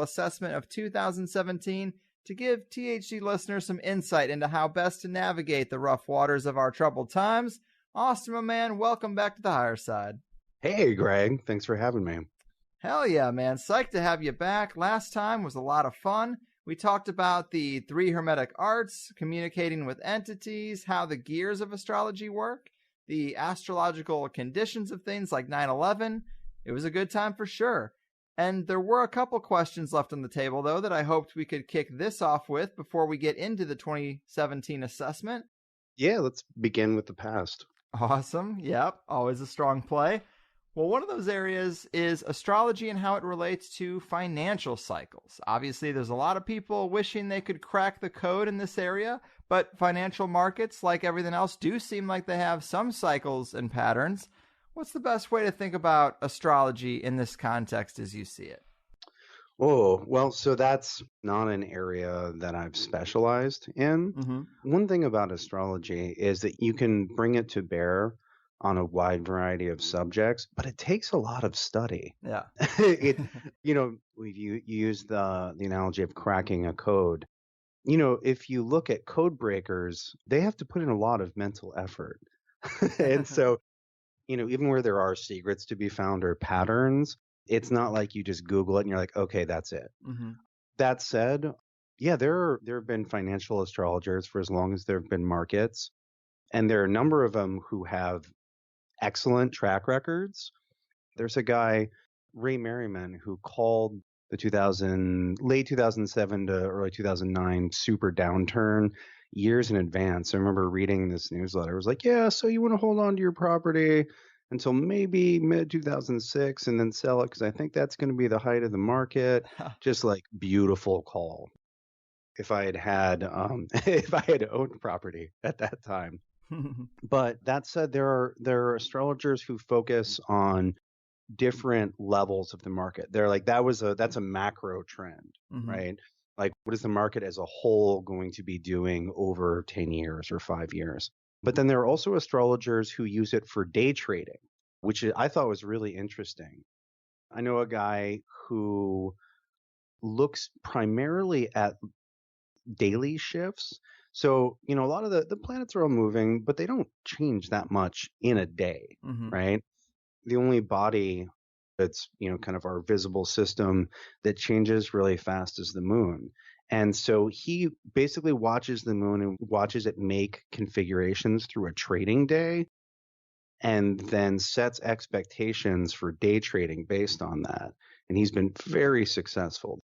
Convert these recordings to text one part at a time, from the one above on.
assessment of 2017 to give THD listeners some insight into how best to navigate the rough waters of our troubled times. Austin, my man, welcome back to the Higherside. Hey, Greg. Thanks for having me. Hell yeah, man. Psyched to have you back. Last time was a lot of fun. We talked about the 3 Hermetic arts, communicating with entities, how the gears of astrology work, the astrological conditions of things like 9/11. It was a good time for sure. And there were a couple questions left on the table, though, that I hoped we could kick this off with before we get into the 2017 assessment. Yeah, let's begin with the past. Awesome. Yep. Always a strong play. Well, one of those areas is astrology and how it relates to financial cycles. Obviously, there's a lot of people wishing they could crack the code in this area, but financial markets, like everything else, do seem like they have some cycles and patterns. What's the best way to think about astrology in this context as you see it? Oh, well, so that's not an area that I've specialized in. One thing about astrology is that you can bring it to bear on a wide variety of subjects, but it takes a lot of study. Yeah. You use the analogy of cracking a code. If you look at code breakers, they have to put in a lot of mental effort. And so, even where there are secrets to be found or patterns, it's not like you just Google it and you're like, okay, that's it. That said, yeah, there have been financial astrologers for as long as there have been markets. And there are a number of them who have excellent track records. There's a guy, Ray Merriman, who called the late 2007 to early 2009 super downturn years in advance. I remember reading this newsletter. It was like, yeah, so you want to hold on to your property until maybe mid 2006 and then sell it because I think that's going to be the height of the market. Just like beautiful call. If I had owned property at that time. But that said, there are astrologers who focus on different levels of the market. They're like, that's a macro trend, right? Like, what is the market as a whole going to be doing over 10 years or 5 years? But then there are also astrologers who use it for day trading, which I thought was really interesting. I know a guy who looks primarily at daily shifts. So, a lot of the planets are all moving, but they don't change that much in a day, right? The only body that's, kind of our visible system that changes really fast is the moon. And so he basically watches the moon and watches it make configurations through a trading day and then sets expectations for day trading based on that. And he's been very successful.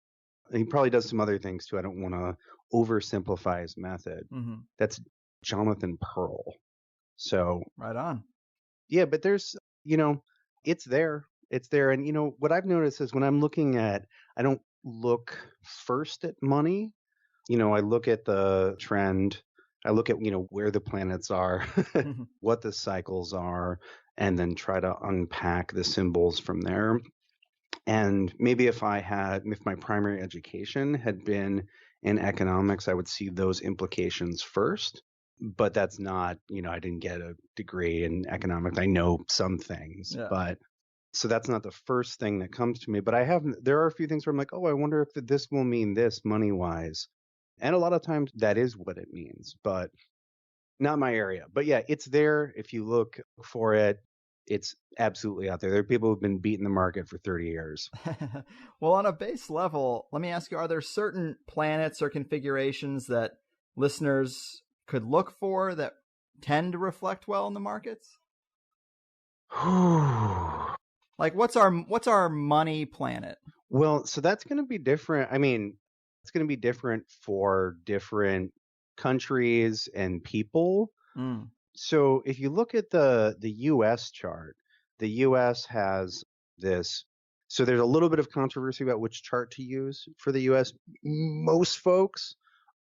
He probably does some other things too. I don't want to oversimplify his method. That's Jonathan Pearl. So right on. Yeah, but there's, it's there. It's there. And, what I've noticed is when I'm looking at, I don't look first at money. I look at the trend. I look at, where the planets are, what the cycles are, and then try to unpack the symbols from there. And maybe if my primary education had been in economics, I would see those implications first. But that's not, I didn't get a degree in economics. I know some things, but so that's not the first thing that comes to me. But there are a few things where I'm like, oh, I wonder if this will mean this money wise. And a lot of times that is what it means, but not my area. But yeah, it's there. If you look for it, it's absolutely out there. There are people who've been beating the market for 30 years. Well, on a base level, let me ask you, are there certain planets or configurations that listeners could look for that tend to reflect well in the markets? Like what's our money planet? Well, so that's going to be different. I mean, it's going to be different for different countries and people. So if you look at the US chart, the US has this. So there's a little bit of controversy about which chart to use for the US. Most folks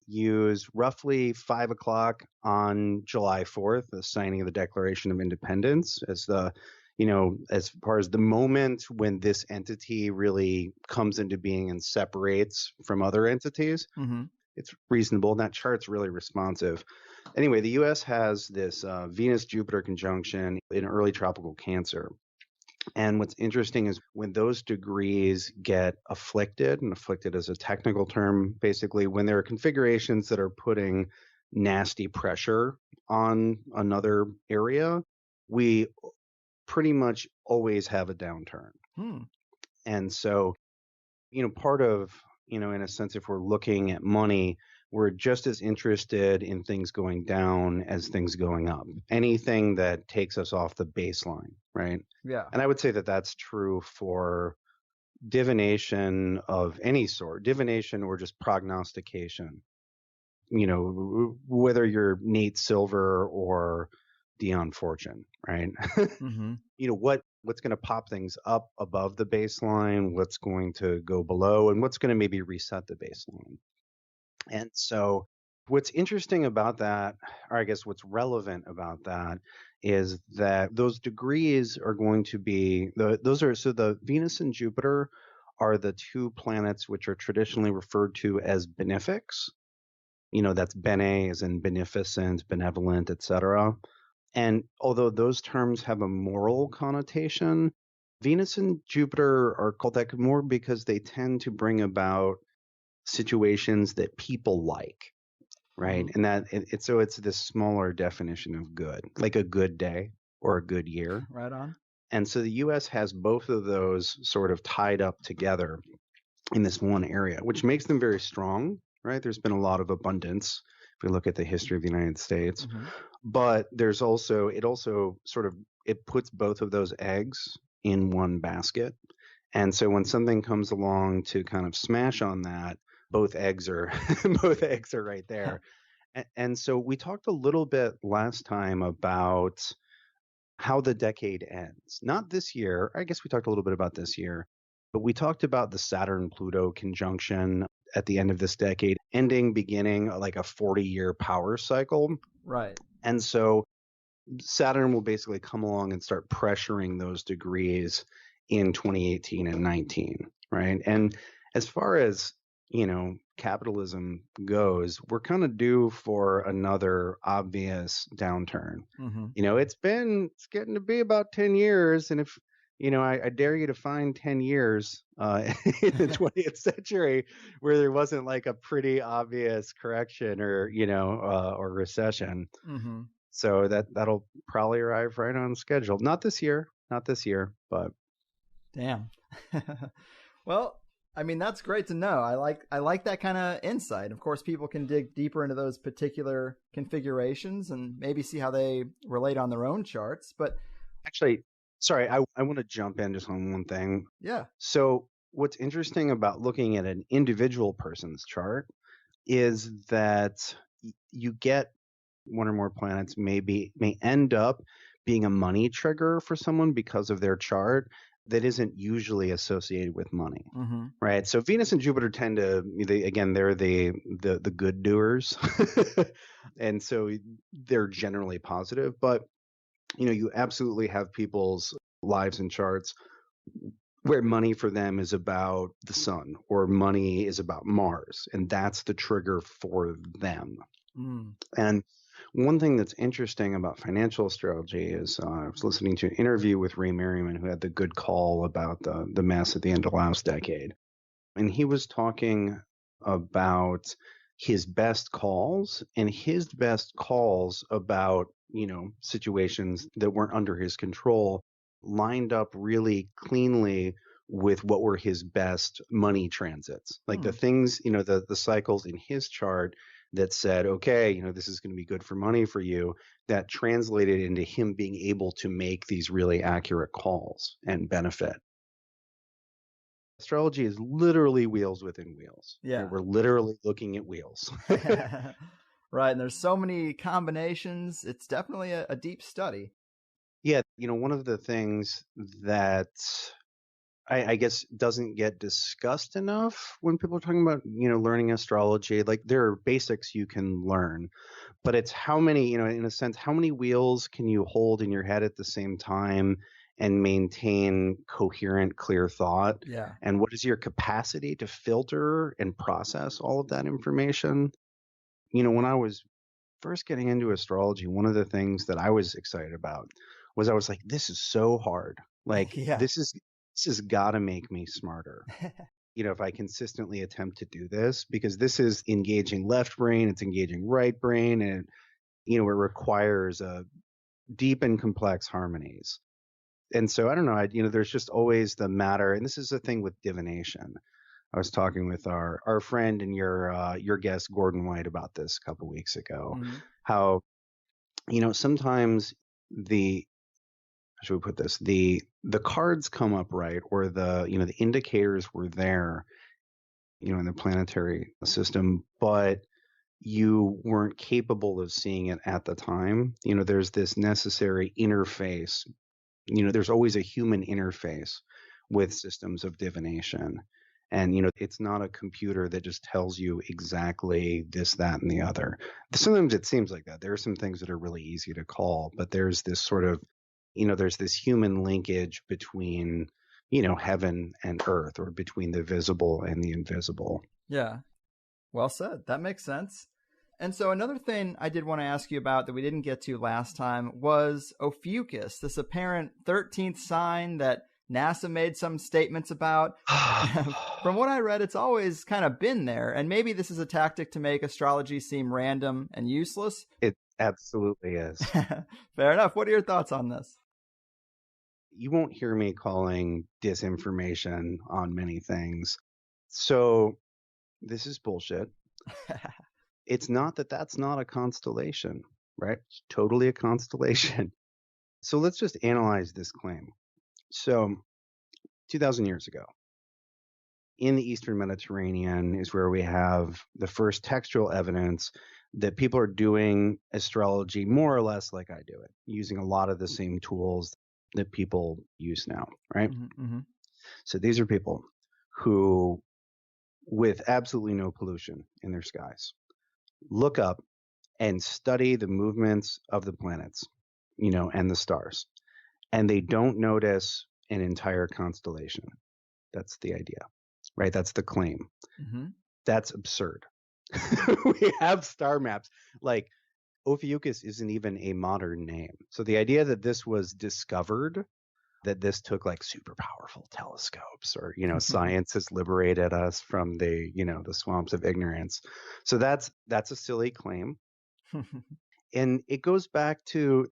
use roughly 5 o'clock on July 4th, the signing of the Declaration of Independence, as as far as the moment when this entity really comes into being and separates from other entities. It's reasonable. And that chart's really responsive. Anyway, the U.S. has this Venus-Jupiter conjunction in early tropical Cancer. And what's interesting is when those degrees get afflicted, and afflicted is a technical term, basically, when there are configurations that are putting nasty pressure on another area, we pretty much always have a downturn. Hmm. And so, part of, in a sense, if we're looking at money, we're just as interested in things going down as things going up. Anything that takes us off the baseline, right? Yeah. And I would say that that's true for divination of any sort, divination or just prognostication. Whether you're Nate Silver or Dion Fortune, right? Mm-hmm. What's going to pop things up above the baseline, what's going to go below, and what's going to maybe reset the baseline. And so what's interesting about that, or I guess what's relevant about that, is that those degrees are going to be the Venus and Jupiter are the two planets which are traditionally referred to as benefics. That's bene as in beneficent, benevolent, etc. And although those terms have a moral connotation, Venus and Jupiter are called that more because they tend to bring about situations that people like, right? Mm-hmm. And that it's this smaller definition of good, like a good day or a good year. Right on. And so the US has both of those sort of tied up together in this one area, which makes them very strong, right? There's been a lot of abundance if we look at the history of the United States. Mm-hmm. But it also sort of it puts both of those eggs in one basket. And so when something comes along to kind of smash on that, both eggs are both eggs are right there. And so we talked a little bit last time about how the decade ends. Not this year. I guess we talked a little bit about this year, but we talked about the Saturn Pluto conjunction at the end of this decade, ending, beginning like a 40-year power cycle. Right. And so Saturn will basically come along and start pressuring those degrees in 2018 and 19, right? And as far as, capitalism goes, we're kind of due for another obvious downturn. Mm-hmm. It's getting to be about 10 years. And if, I dare you to find 10 years in the 20th century where there wasn't like a pretty obvious correction or, or recession. Mm-hmm. So that'll probably arrive right on schedule. Not this year, but Damn. Well, I mean, that's great to know. I like that kind of insight. Of course, people can dig deeper into those particular configurations and maybe see how they relate on their own charts. But actually, sorry, I want to jump in just on one thing. yeah. So what's interesting about looking at an individual person's chart is that you get one or more planets may end up being a money trigger for someone because of their chart that isn't usually associated with money. Mm-hmm. Right. So Venus and Jupiter tend to, they're the good doers. And so they're generally positive, but you absolutely have people's lives and charts where money for them is about the sun or money is about Mars, and that's the trigger for them. Mm. And one thing that's interesting about financial astrology is I was listening to an interview with Ray Merriman, who had the good call about the mess at the end of last decade. And he was talking about his best calls and his best calls about, situations that weren't under his control lined up really cleanly with what were his best money transits. Like the things, the cycles in his chart that said, okay, this is going to be good for money for you, that translated into him being able to make these really accurate calls and benefit. Astrology is literally wheels within wheels. Yeah. Right? We're literally looking at wheels. Right. And there's so many combinations. It's definitely a deep study. Yeah. One of the things that I guess doesn't get discussed enough when people are talking about, learning astrology, like there are basics you can learn, but it's how many, in a sense, how many wheels can you hold in your head at the same time and maintain coherent, clear thought? Yeah. And what is your capacity to filter and process all of that information? When I was first getting into astrology, one of the things that I was excited about was I was like, this is so hard. Like Yeah. this has got to make me smarter. If I consistently attempt to do this, because this is engaging left brain, it's engaging right brain, and it requires deep and complex harmonies. And so I don't know, there's just always the matter, and this is the thing with divination. I was talking with our friend and your guest Gordon White about this a couple weeks ago. Mm-hmm. How sometimes how should we put this, the cards come up right, or the indicators were there, in the planetary system, but you weren't capable of seeing it at the time. There's this necessary interface. There's always a human interface with systems of divination. And, it's not a computer that just tells you exactly this, that, and the other. Sometimes it seems like that. There are some things that are really easy to call, but there's this sort of, there's this human linkage between, heaven and earth, or between the visible and the invisible. Yeah. Well said. That makes sense. And so another thing I did want to ask you about that we didn't get to last time was Ophiuchus, this apparent 13th sign that NASA made some statements about. From what I read, it's always kind of been there. And maybe this is a tactic to make astrology seem random and useless. It absolutely is. Fair enough. What are your thoughts on this? You won't hear me calling disinformation on many things. So this is bullshit. It's not that's not a constellation, right? It's totally a constellation. So let's just analyze this claim. So 2,000 years ago, in the Eastern Mediterranean is where we have the first textual evidence that people are doing astrology more or less like I do it, using a lot of the same tools that people use now, right? Mm-hmm. So these are people who, with absolutely no pollution in their skies, look up and study the movements of the planets, and the stars. And they don't notice an entire constellation. That's the idea, right? That's the claim. Mm-hmm. That's absurd. We have star maps. Like, Ophiuchus isn't even a modern name. So the idea that this was discovered, that this took like super powerful telescopes, or, science has liberated us from the swamps of ignorance. So that's a silly claim. And it goes back to,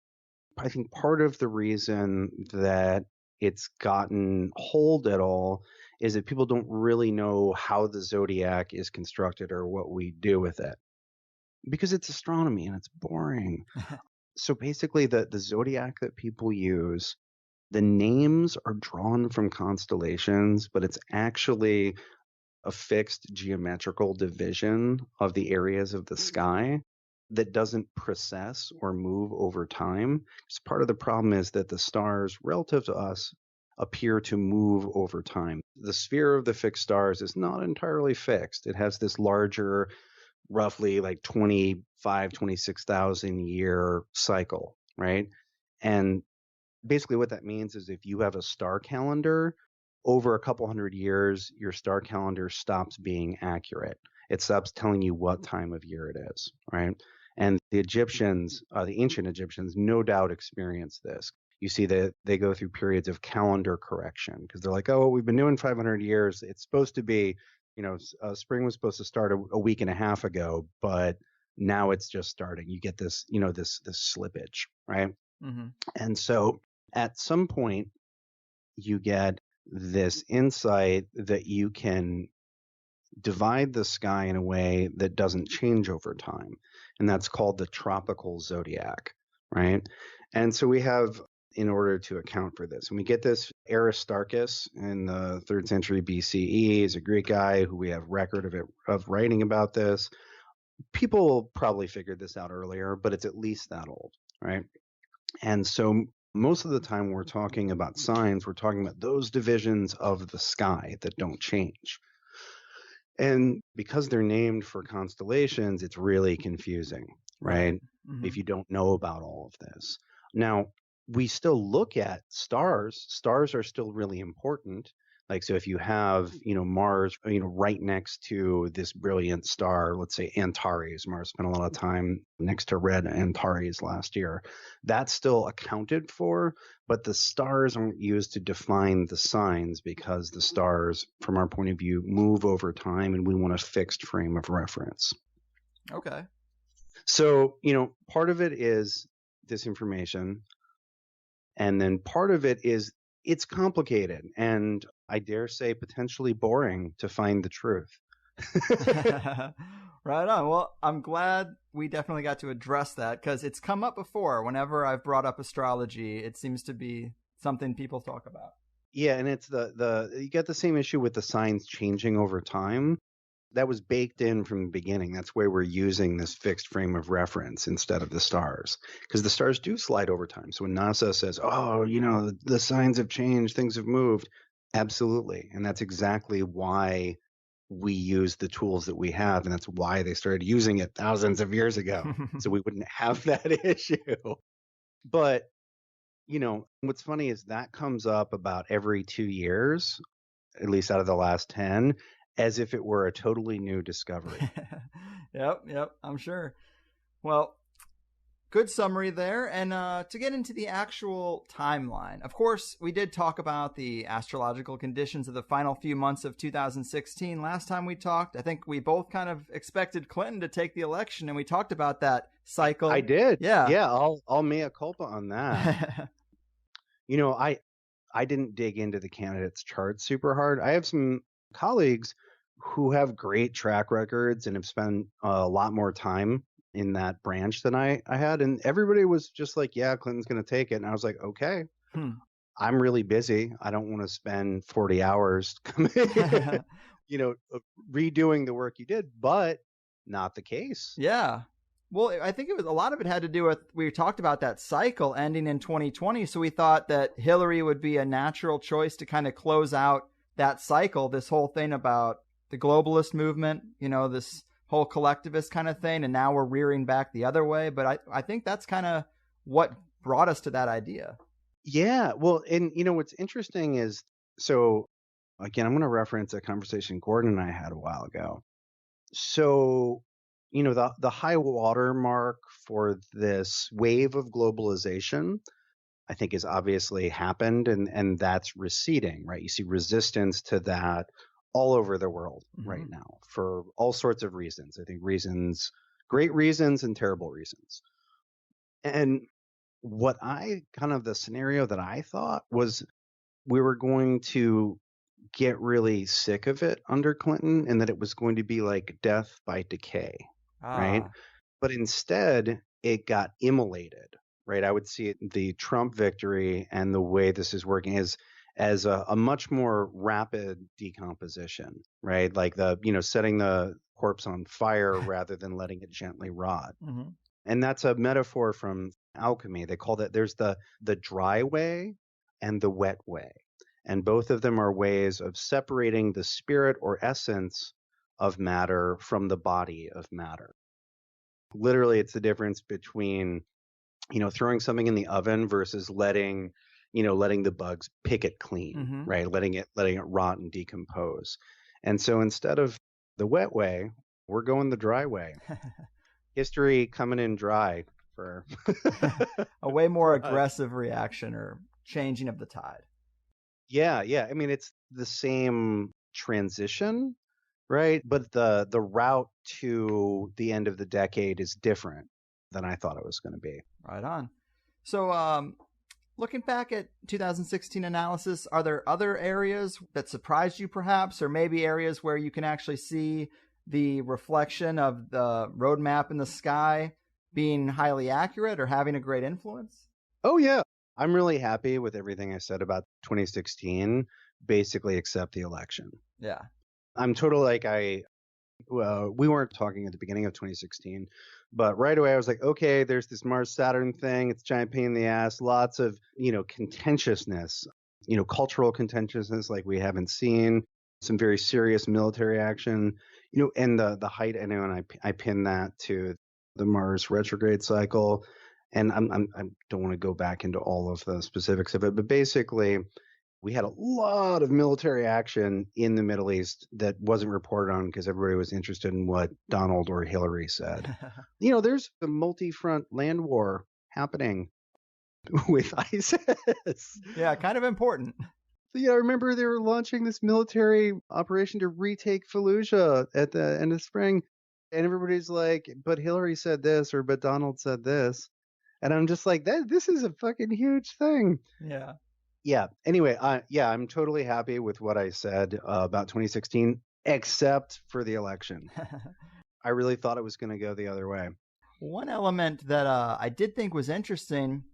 I think, part of the reason that it's gotten hold at all is that people don't really know how the zodiac is constructed or what we do with it, because it's astronomy and it's boring. So basically the zodiac that people use, the names are drawn from constellations, but it's actually a fixed geometrical division of the areas of the sky that doesn't precess or move over time. Because part of the problem is that the stars, relative to us, appear to move over time. The sphere of the fixed stars is not entirely fixed. It has this larger, roughly like 26,000 year cycle, right? And basically what that means is if you have a star calendar, over a couple hundred years, your star calendar stops being accurate. It stops telling you what time of year it is, right? And the Egyptians, the ancient Egyptians, no doubt experienced this. You see that they go through periods of calendar correction because they're like, oh, we've been doing 500 years. It's supposed to be, spring was supposed to start a week and a half ago, but now it's just starting. You get this, this slippage, right? Mm-hmm. And so at some point, you get this insight that you can divide the sky in a way that doesn't change over time. And that's called the tropical zodiac, right? And so we have, in order to account for this, and we get this, Aristarchus in the 3rd century BCE is a Greek guy who we have record of writing about this. People probably figured this out earlier, but it's at least that old, right? And so most of the time we're talking about signs, we're talking about those divisions of the sky that don't change. And because they're named for constellations, it's really confusing, right? Mm-hmm. If you don't know about all of this. Now, we still look at stars. Stars are still really important. Like, so if you have, Mars, right next to this brilliant star, let's say Antares, Mars spent a lot of time next to red Antares last year. That's still accounted for, but the stars aren't used to define the signs because the stars, from our point of view, move over time and we want a fixed frame of reference. Okay. So, part of it is this information. And then part of it is it's complicated and I dare say potentially boring to find the truth. Right on. Well, I'm glad we definitely got to address that because it's come up before. Whenever I've brought up astrology, it seems to be something people talk about. Yeah, and it's you get the same issue with the signs changing over time. That was baked in from the beginning. That's why we're using this fixed frame of reference instead of the stars, because the stars do slide over time. So when NASA says, oh, the signs have changed, things have moved, absolutely. And that's exactly why we use the tools that we have. And that's why they started using it thousands of years ago. So we wouldn't have that issue. But, what's funny is that comes up about every 2 years, at least out of the last 10, as if it were a totally new discovery. Yep, I'm sure. Well, good summary there. And to get into the actual timeline, of course, we did talk about the astrological conditions of the final few months of 2016. Last time we talked, I think we both kind of expected Clinton to take the election, and we talked about that cycle. I did. Yeah. Yeah, I'll mea culpa on that. I didn't dig into the candidates' charts super hard. I have some colleagues who have great track records and have spent a lot more time in that branch than I had. And everybody was just like, yeah, Clinton's going to take it. And I was like, okay, I'm really busy. I don't want to spend 40 hours redoing the work you did, but not the case. Yeah. Well, I think a lot of it had to do with, we talked about that cycle ending in 2020. So we thought that Hillary would be a natural choice to kind of close out that cycle, this whole thing about the globalist movement, this whole collectivist kind of thing. And now we're rearing back the other way. But I think that's kind of what brought us to that idea. Yeah. Well, and what's interesting is, so again, I'm going to reference a conversation Gordon and I had a while ago. So, the high water mark for this wave of globalization, I think, has obviously happened, and that's receding, right? You see resistance to that all over the world right now for all sorts of reasons. I think great reasons and terrible reasons. And the scenario that I thought was we were going to get really sick of it under Clinton and that it was going to be like death by decay, right? But instead, it got immolated, right? I would see it, the Trump victory and the way this is working as a much more rapid decomposition, right? Like setting the corpse on fire rather than letting it gently rot. And that's a metaphor from alchemy. They call that, there's the dry way and the wet way. And both of them are ways of separating the spirit or essence of matter from the body of matter. Literally, it's the difference between, throwing something in the oven versus letting the bugs pick it clean, right? Letting it rot and decompose. And so instead of the wet way, we're going the dry way. History coming in dry for a way more aggressive reaction or changing of the tide. Yeah. I mean, it's the same transition, right? But the route to the end of the decade is different than I thought it was going to be. Right on. So, looking back at 2016 analysis, are there other areas that surprised you perhaps, or maybe areas where you can actually see the reflection of the roadmap in the sky being highly accurate or having a great influence? Oh, yeah. I'm really happy with everything I said about 2016, basically except the election. Yeah. I'm totally we weren't talking at the beginning of 2016, but right away I was like, okay, there's this Mars-Saturn thing. It's a giant pain in the ass. Lots of, contentiousness, cultural contentiousness like we haven't seen. Some very serious military action, and the height, and I pin that to the Mars retrograde cycle. And I don't want to go back into all of the specifics of it, but basically we had a lot of military action in the Middle East that wasn't reported on because everybody was interested in what Donald or Hillary said. There's a multi-front land war happening with ISIS. Yeah, kind of important. I remember they were launching this military operation to retake Fallujah at the end of spring. And everybody's like, but Hillary said this, or but Donald said this. And I'm just like, this is a fucking huge thing. Yeah. Yeah. Anyway, I'm totally happy with what I said about 2016, except for the election. I really thought it was going to go the other way. One element that I did think was interesting,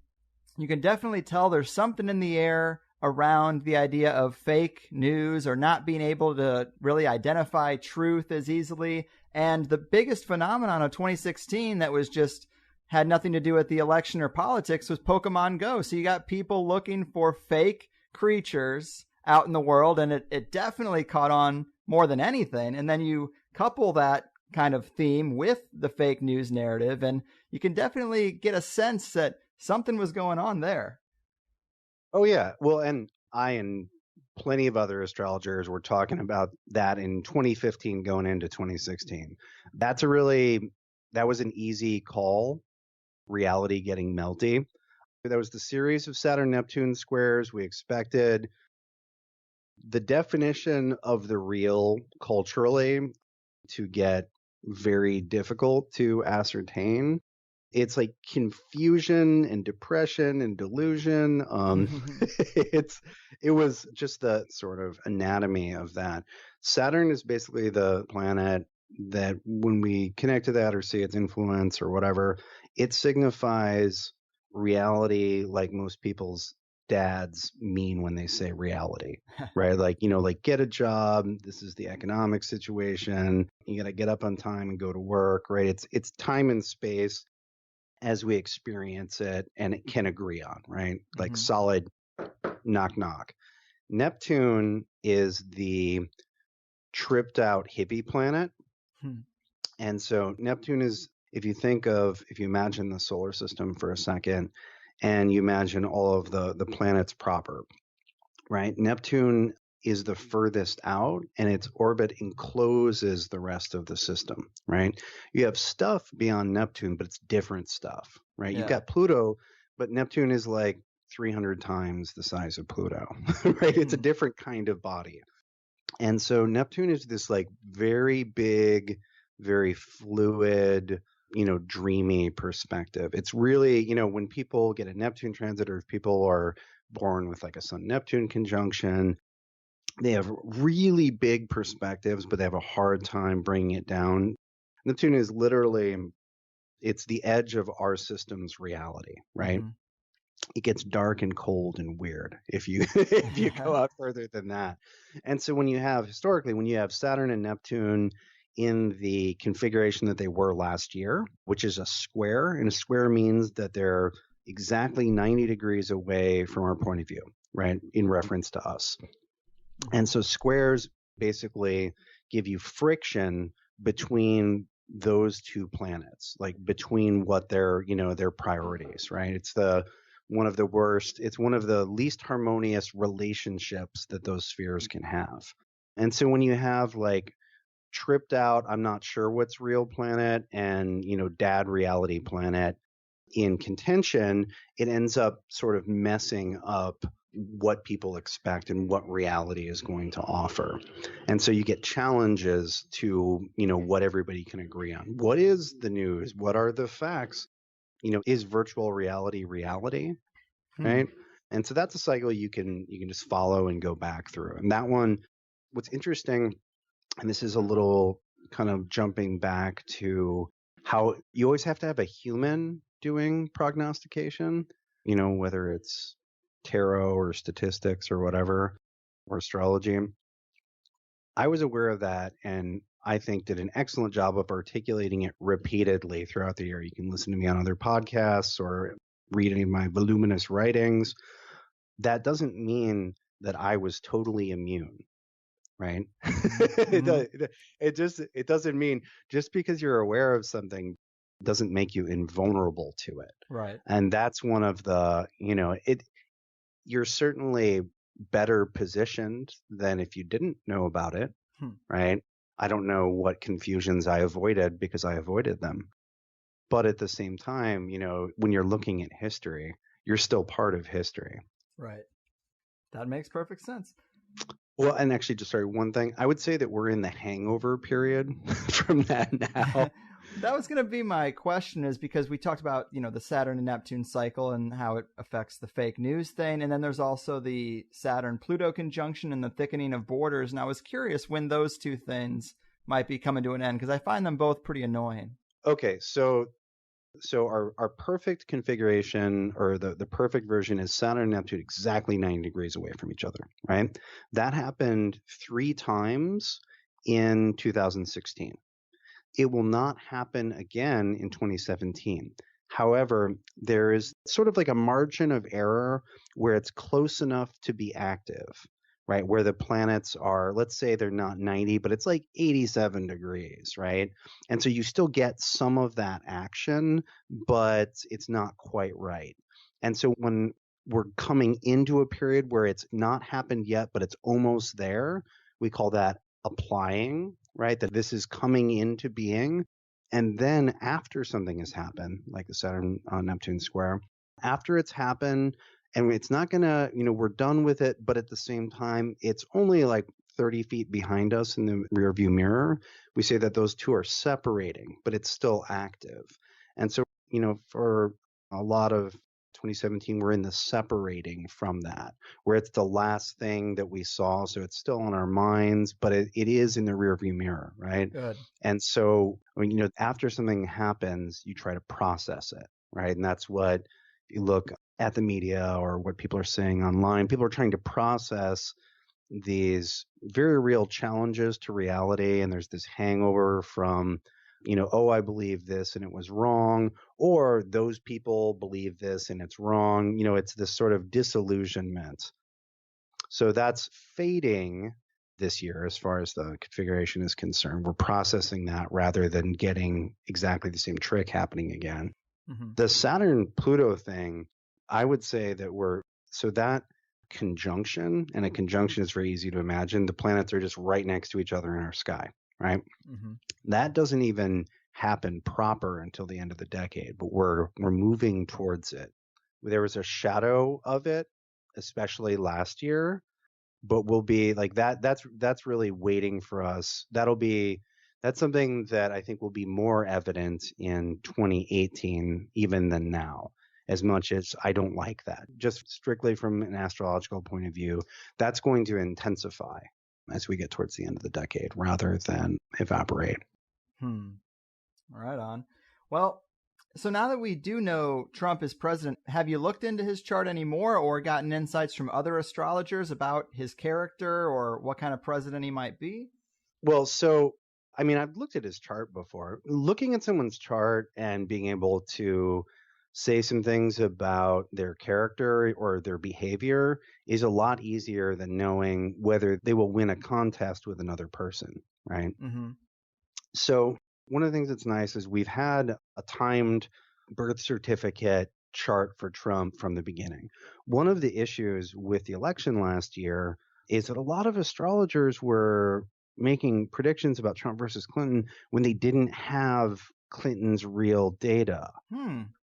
you can definitely tell there's something in the air around the idea of fake news or not being able to really identify truth as easily. And the biggest phenomenon of 2016 that was just had nothing to do with the election or politics was Pokemon Go. So you got people looking for fake creatures out in the world, and it definitely caught on more than anything. And then you couple that kind of theme with the fake news narrative, and you can definitely get a sense that something was going on there. Oh, yeah. Well, and I and plenty of other astrologers were talking about that in 2015 going into 2016. That was an easy call, reality getting melty. That was the series of Saturn-Neptune squares we expected. The definition of the real culturally to get very difficult to ascertain. It's like confusion and depression and delusion. It was just the sort of anatomy of that. Saturn is basically the planet that when we connect to that or see its influence or whatever, it signifies reality like most people's dads mean when they say reality, right? Like, like get a job. This is the economic situation. You got to get up on time and go to work, right? It's time and space as we experience it and it can agree on, right? Like solid knock, knock. Neptune is the tripped out hippie planet. And so Neptune is, if you imagine the solar system for a second and you imagine all of the planets proper, right? Neptune is the furthest out and its orbit encloses the rest of the system, right? You have stuff beyond Neptune, but it's different stuff, right? You've got Pluto, but Neptune is like 300 times the size of Pluto, right? It's a different kind of body. And so Neptune is this like very big, very fluid, dreamy perspective. It's really, when people get a Neptune transit or if people are born with like a Sun-Neptune conjunction, they have really big perspectives, but they have a hard time bringing it down. Neptune is literally, it's the edge of our system's reality, right? It gets dark and cold and weird if you go out further than that. And so when you have Saturn and Neptune in the configuration that they were last year, which is a square, and a square means that they're exactly 90 degrees away from our point of view, right? In reference to us. And so squares basically give you friction between those two planets, like between what their priorities, right? It's one of the least harmonious relationships that those spheres can have. And so when you have like tripped out, I'm not sure what's real planet and, dad reality planet in contention, it ends up sort of messing up what people expect and what reality is going to offer. And so you get challenges to, what everybody can agree on. What is the news? What are the facts? Is virtual reality reality? Right? And so that's a cycle you can just follow and go back through. And that one, what's interesting, and this is a little kind of jumping back to how you always have to have a human doing prognostication, whether it's tarot or statistics or whatever, or astrology. I was aware of that and I think did an excellent job of articulating it repeatedly throughout the year. You can listen to me on other podcasts or read any of my voluminous writings. That doesn't mean that I was totally immune, right? It doesn't mean just because you're aware of something doesn't make you invulnerable to it. Right. And that's one of the, you're certainly better positioned than if you didn't know about it, right? I don't know what confusions I avoided because I avoided them. But at the same time, when you're looking at history, you're still part of history. Right. That makes perfect sense. Well, and actually, just sorry, one thing. I would say that we're in the hangover period from that now. That was going to be my question, is because we talked about, the Saturn and Neptune cycle and how it affects the fake news thing. And then there's also the Saturn-Pluto conjunction and the thickening of borders. And I was curious when those two things might be coming to an end, because I find them both pretty annoying. Okay, so our perfect configuration, or the perfect version, is Saturn and Neptune exactly 90 degrees away from each other, right? That happened 3 times in 2016. It will not happen again in 2017. However, there is sort of like a margin of error where it's close enough to be active, right? Where the planets are, let's say they're not 90, but it's like 87 degrees, right? And so you still get some of that action, but it's not quite right. And so when we're coming into a period where it's not happened yet, but it's almost there, we call that applying, right? That this is coming into being. And then after something has happened, like the Saturn Neptune square, after it's happened, and it's not going to, we're done with it, but at the same time, it's only like 30 feet behind us in the rear view mirror. We say that those two are separating, but it's still active. And so, for a lot of 2017, we're in the separating from that, where it's the last thing that we saw. So it's still on our minds, but it is in the rearview mirror, right? Good. And so, after something happens, you try to process it, right? And that's what you look at the media or what people are saying online. People are trying to process these very real challenges to reality. And there's this hangover from, oh, I believe this and it was wrong, or those people believe this and it's wrong. It's this sort of disillusionment. So that's fading this year as far as the configuration is concerned. We're processing that rather than getting exactly the same trick happening again. Mm-hmm. The Saturn-Pluto thing, I would say that that conjunction, and a conjunction is very easy to imagine. The planets are just right next to each other in our sky, right? Mm-hmm. That doesn't even happen proper until the end of the decade, but we're moving towards it. There was a shadow of it, especially last year, but we'll be like that. That's really waiting for us. That's something that I think will be more evident in 2018 even than now. As much as I don't like that, just strictly from an astrological point of view, that's going to intensify as we get towards the end of the decade rather than evaporate. Right on. Well, so now that we do know Trump is president, have you looked into his chart anymore or gotten insights from other astrologers about his character or what kind of president he might be? Well, I've looked at his chart before. Looking at someone's chart and being able to say some things about their character or their behavior is a lot easier than knowing whether they will win a contest with another person, right? Mm-hmm. So one of the things that's nice is we've had a timed birth certificate chart for Trump from the beginning. One of the issues with the election last year is that a lot of astrologers were making predictions about Trump versus Clinton when they didn't have Clinton's real data.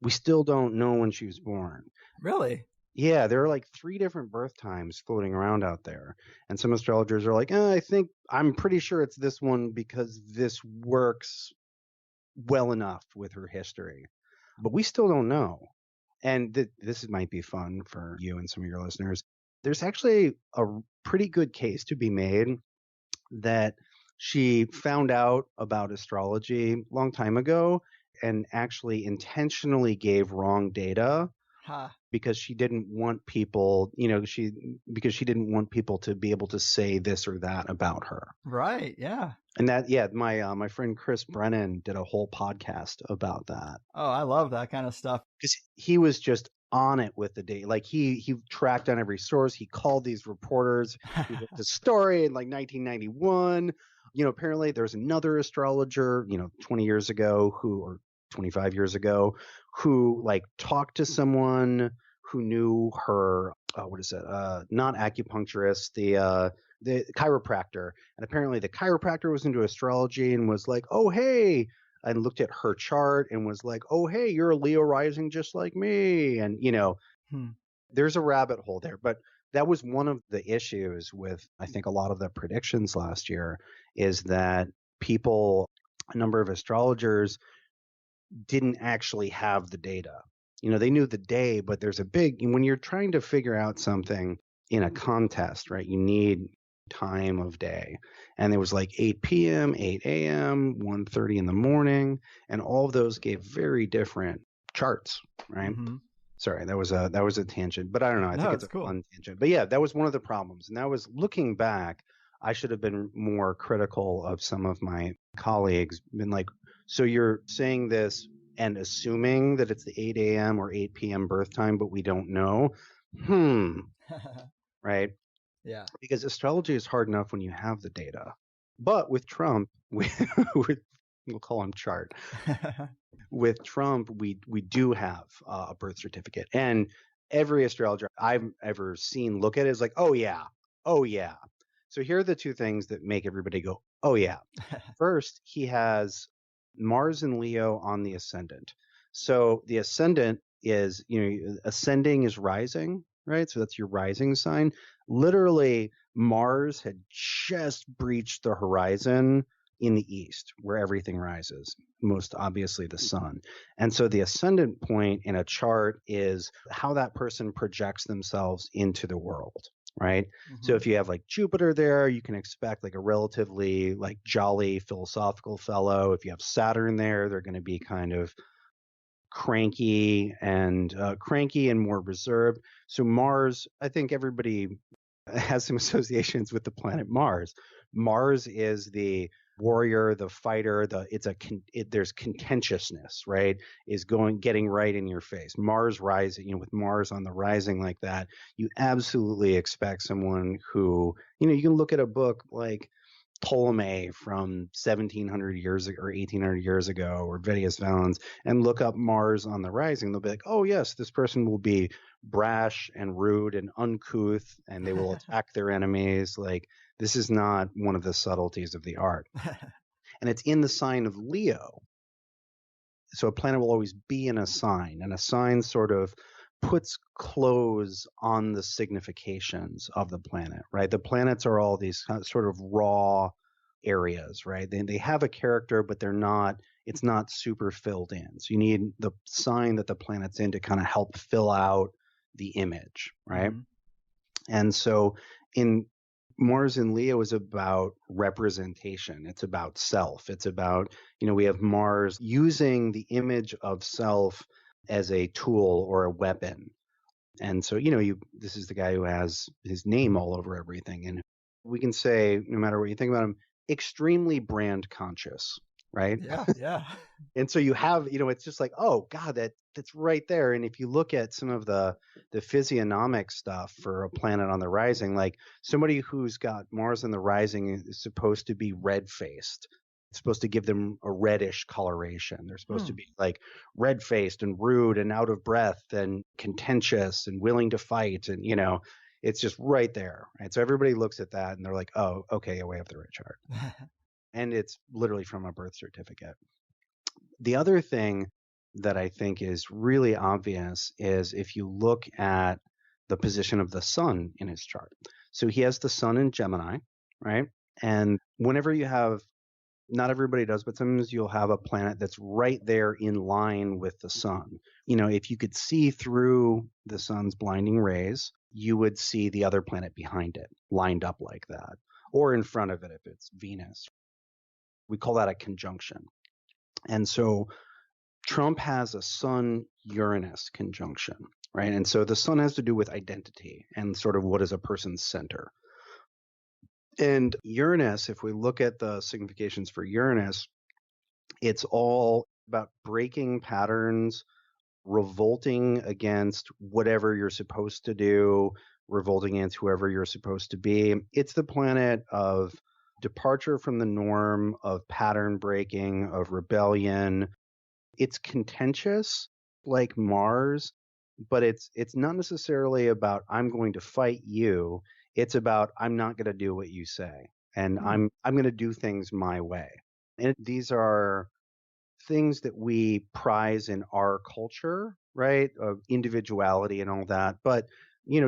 We still don't know when she was born. Really? Yeah, there are like 3 different birth times floating around out there. And some astrologers are like, I'm pretty sure it's this one because this works well enough with her history. But we still don't know. And this might be fun for you and some of your listeners. There's actually a pretty good case to be made that she found out about astrology a long time ago and actually intentionally gave wrong data because she didn't want people, because she didn't want people to be able to say this or that about her. Right. Yeah. And my friend Chris Brennan did a whole podcast about that. Oh, I love that kind of stuff. Because he was just on it with the data. Like he tracked down every source. He called these reporters. He did the story in like 1991. Apparently there's another astrologer, 20 years ago or 25 years ago who like talked to someone who knew her what is it? Not acupuncturist, the chiropractor. And apparently the chiropractor was into astrology and was like, oh, hey, and looked at her chart and was like, oh, hey, you're a Leo rising just like me. And, there's a rabbit hole there. But that was one of the issues with, I think, a lot of the predictions last year is that a number of astrologers didn't actually have the data. They knew the day, but when you're trying to figure out something in a contest, right, you need time of day. And there was like 8 p.m., 8 a.m., 1:30 in the morning, and all of those gave very different charts, right? Mm-hmm. Sorry, that was a tangent, but I don't know. I think it's a cool. fun tangent. But yeah, that was one of the problems. And that was looking back, I should have been more critical of some of my colleagues, been like, so you're saying this and assuming that it's the 8 a.m. or 8 p.m. birth time, but we don't know. Right? Yeah. Because astrology is hard enough when you have the data. But with Trump, we'll call him chart. With Trump, we do have a birth certificate. And every astrologer I've ever seen look at it is like, oh, yeah. So here are the two things that make everybody go, oh, yeah. First, he has Mars and Leo on the ascendant. So the ascendant is, ascending is rising, right? So that's your rising sign. Literally, Mars had just breached the horizon in the east, where everything rises, most obviously the sun. And so the ascendant point in a chart is how that person projects themselves into the world, right? Mm-hmm. So if you have like Jupiter there, you can expect like a relatively like jolly philosophical fellow. If you have Saturn there, they're going to be kind of cranky and more reserved. So Mars, I think everybody has some associations with the planet Mars. Mars is the warrior, the fighter, there's contentiousness, right? Is getting right in your face. Mars rising, with Mars on the rising like that, you absolutely expect someone who, you can look at a book like Ptolemy from 1700 years ago or 1800 years ago, or Vedius Valens, and look up Mars on the rising. They'll be like, oh yes, this person will be brash and rude and uncouth, and they will attack their enemies. Like, this is not one of the subtleties of the art. And it's in the sign of Leo. So a planet will always be in a sign, and a sign sort of puts clothes on the significations of the planet, right? The planets are all these sort of raw areas, right? They have a character, but it's not super filled in. So you need the sign that the planet's in to kind of help fill out the image, right? Mm-hmm. And so in Mars in Leo is about representation. It's about self. It's about, we have Mars using the image of self as a tool or a weapon. And so, this is the guy who has his name all over everything. And we can say, no matter what you think about him, extremely brand conscious, right? Yeah. And so you have, it's just like, oh God, that's right there. And if you look at some of the physiognomic stuff for a planet on the rising, like somebody who's got Mars on the rising is supposed to be red-faced. It's supposed to give them a reddish coloration. They're supposed to be like red-faced and rude and out of breath and contentious and willing to fight. And, it's just right there. Right? So everybody looks at that and they're like, oh, okay, we have the right chart. And it's literally from a birth certificate. The other thing that I think is really obvious is if you look at the position of the sun in his chart. So he has the sun in Gemini, right? And whenever you have, not everybody does, but sometimes you'll have a planet that's right there in line with the sun. If you could see through the sun's blinding rays, you would see the other planet behind it lined up like that, or in front of it if it's Venus. We call that a conjunction. And so Trump has a Sun-Uranus conjunction, right? And so the sun has to do with identity and sort of what is a person's center. And Uranus, if we look at the significations for Uranus, it's all about breaking patterns, revolting against whatever you're supposed to do, revolting against whoever you're supposed to be. It's the planet of departure from the norm, of pattern breaking, of rebellion. It's contentious like Mars, but it's not necessarily about I'm going to fight you. It's about I'm not going to do what you say, and I'm going to do things my way. And these are things that we prize in our culture, right? Of individuality and all that. But,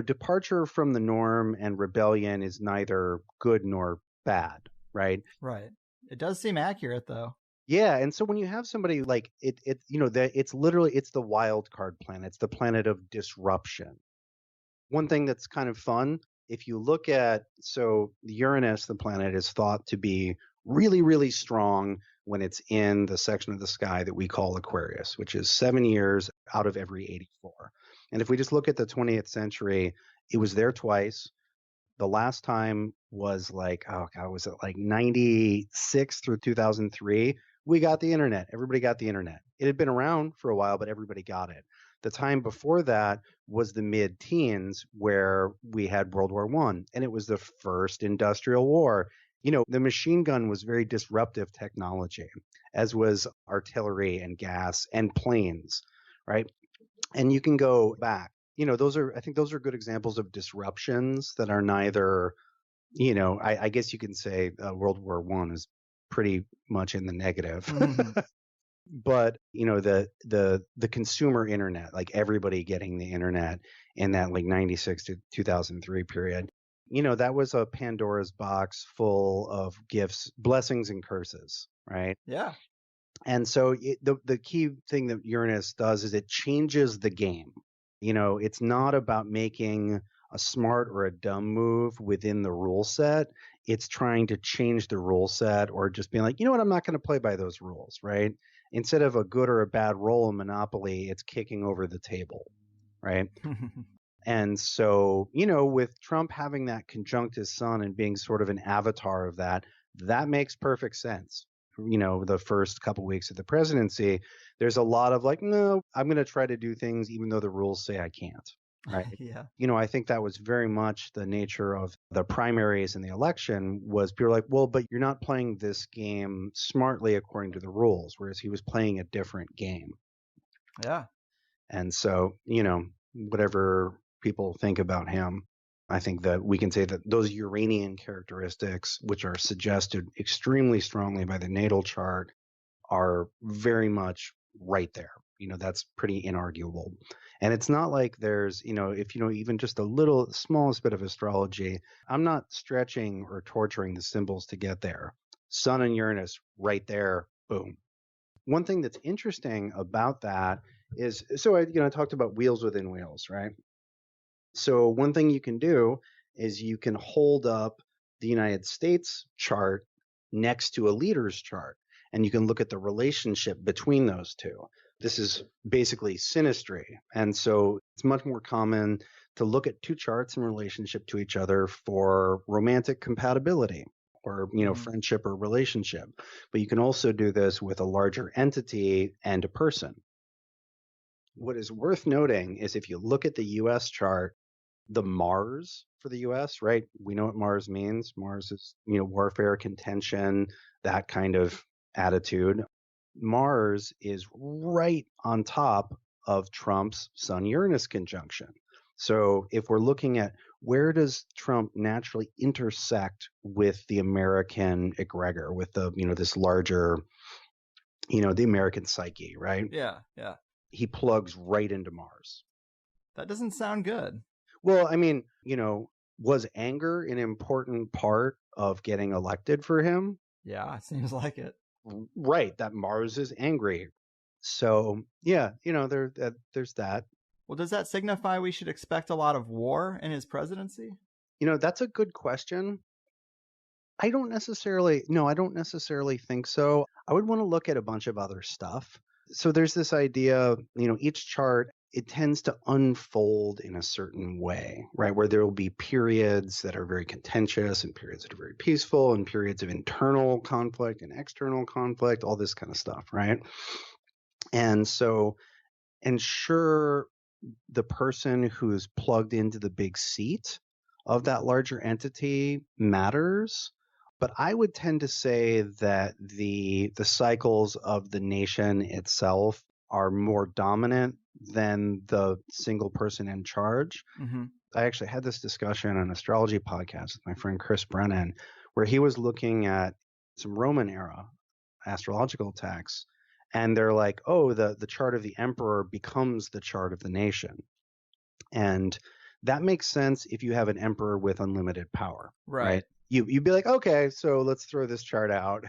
departure from the norm and rebellion is neither good nor bad, right? Right. It does seem accurate, though. Yeah, and so when you have somebody like it's literally it's the wild card planet. It's the planet of disruption. One thing that's kind of fun, if you look at, so Uranus, the planet, is thought to be really, really strong when it's in the section of the sky that we call Aquarius, which is 7 years out of every 84. And if we just look at the 20th century, it was there twice. The last time was like, oh God, was it like 96 through 2003? We got the internet. Everybody got the internet. It had been around for a while, but everybody got it. The time before that was the mid-teens, where we had World War I, and it was the first industrial war. The machine gun was very disruptive technology, as was artillery and gas and planes, right? And you can go back. I think those are good examples of disruptions that are neither, I guess you can say World War I is pretty much in the negative. Mm-hmm. But the consumer internet, like everybody getting the internet in that like 96 to 2003 period, that was a Pandora's box full of gifts, blessings and curses, right? Yeah. And so the key thing that Uranus does is it changes the game. It's not about making a smart or a dumb move within the rule set. It's trying to change the rule set, or just being like, you know what, I'm not going to play by those rules, right? Instead of a good or a bad roll in Monopoly, it's kicking over the table, right? And so, with Trump having that conjunct his sun and being sort of an avatar of that, that makes perfect sense. The first couple weeks of the presidency, there's a lot of like, no, I'm going to try to do things even though the rules say I can't. Right. Yeah. I think that was very much the nature of the primaries and the election, was people were like, well, but you're not playing this game smartly according to the rules, whereas he was playing a different game. Yeah. And so, whatever people think about him, I think that we can say that those Uranian characteristics, which are suggested extremely strongly by the natal chart, are very much right there. That's pretty inarguable. And it's not like there's, if even just a little smallest bit of astrology, I'm not stretching or torturing the symbols to get there. Sun and Uranus right there, boom. One thing that's interesting about that is, so I talked about wheels within wheels, right? So one thing you can do is you can hold up the United States chart next to a leader's chart, and you can look at the relationship between those two. This is basically synastry. And so it's much more common to look at two charts in relationship to each other for romantic compatibility, or friendship or relationship. But you can also do this with a larger entity and a person. What is worth noting is if you look at the US chart, the Mars for the US, right? We know what Mars means. Mars is, warfare, contention, that kind of attitude. Mars is right on top of Trump's Sun Uranus conjunction. So if we're looking at where does Trump naturally intersect with the American egregor, with the, this larger, the American psyche, right? Yeah. Yeah. He plugs right into Mars. That doesn't sound good. Well, I mean, was anger an important part of getting elected for him? Yeah, it seems like it. Right, that Mars is angry. So, yeah, there's that. Well, does that signify we should expect a lot of war in his presidency? That's a good question. I don't necessarily think so. I would want to look at a bunch of other stuff. So there's this idea, each chart, it tends to unfold in a certain way, right? Where there will be periods that are very contentious and periods that are very peaceful and periods of internal conflict and external conflict, all this kind of stuff, right? And so, ensure the person who's plugged into the big seat of that larger entity matters. But I would tend to say that the cycles of the nation itself are more dominant than the single person in charge. Mm-hmm. I actually had this discussion on an astrology podcast with my friend Chris Brennan, where he was looking at some Roman era astrological texts, and they're like, oh, the chart of the emperor becomes the chart of the nation. And that makes sense if you have an emperor with unlimited power, right? You'd be like, okay, so let's throw this chart out,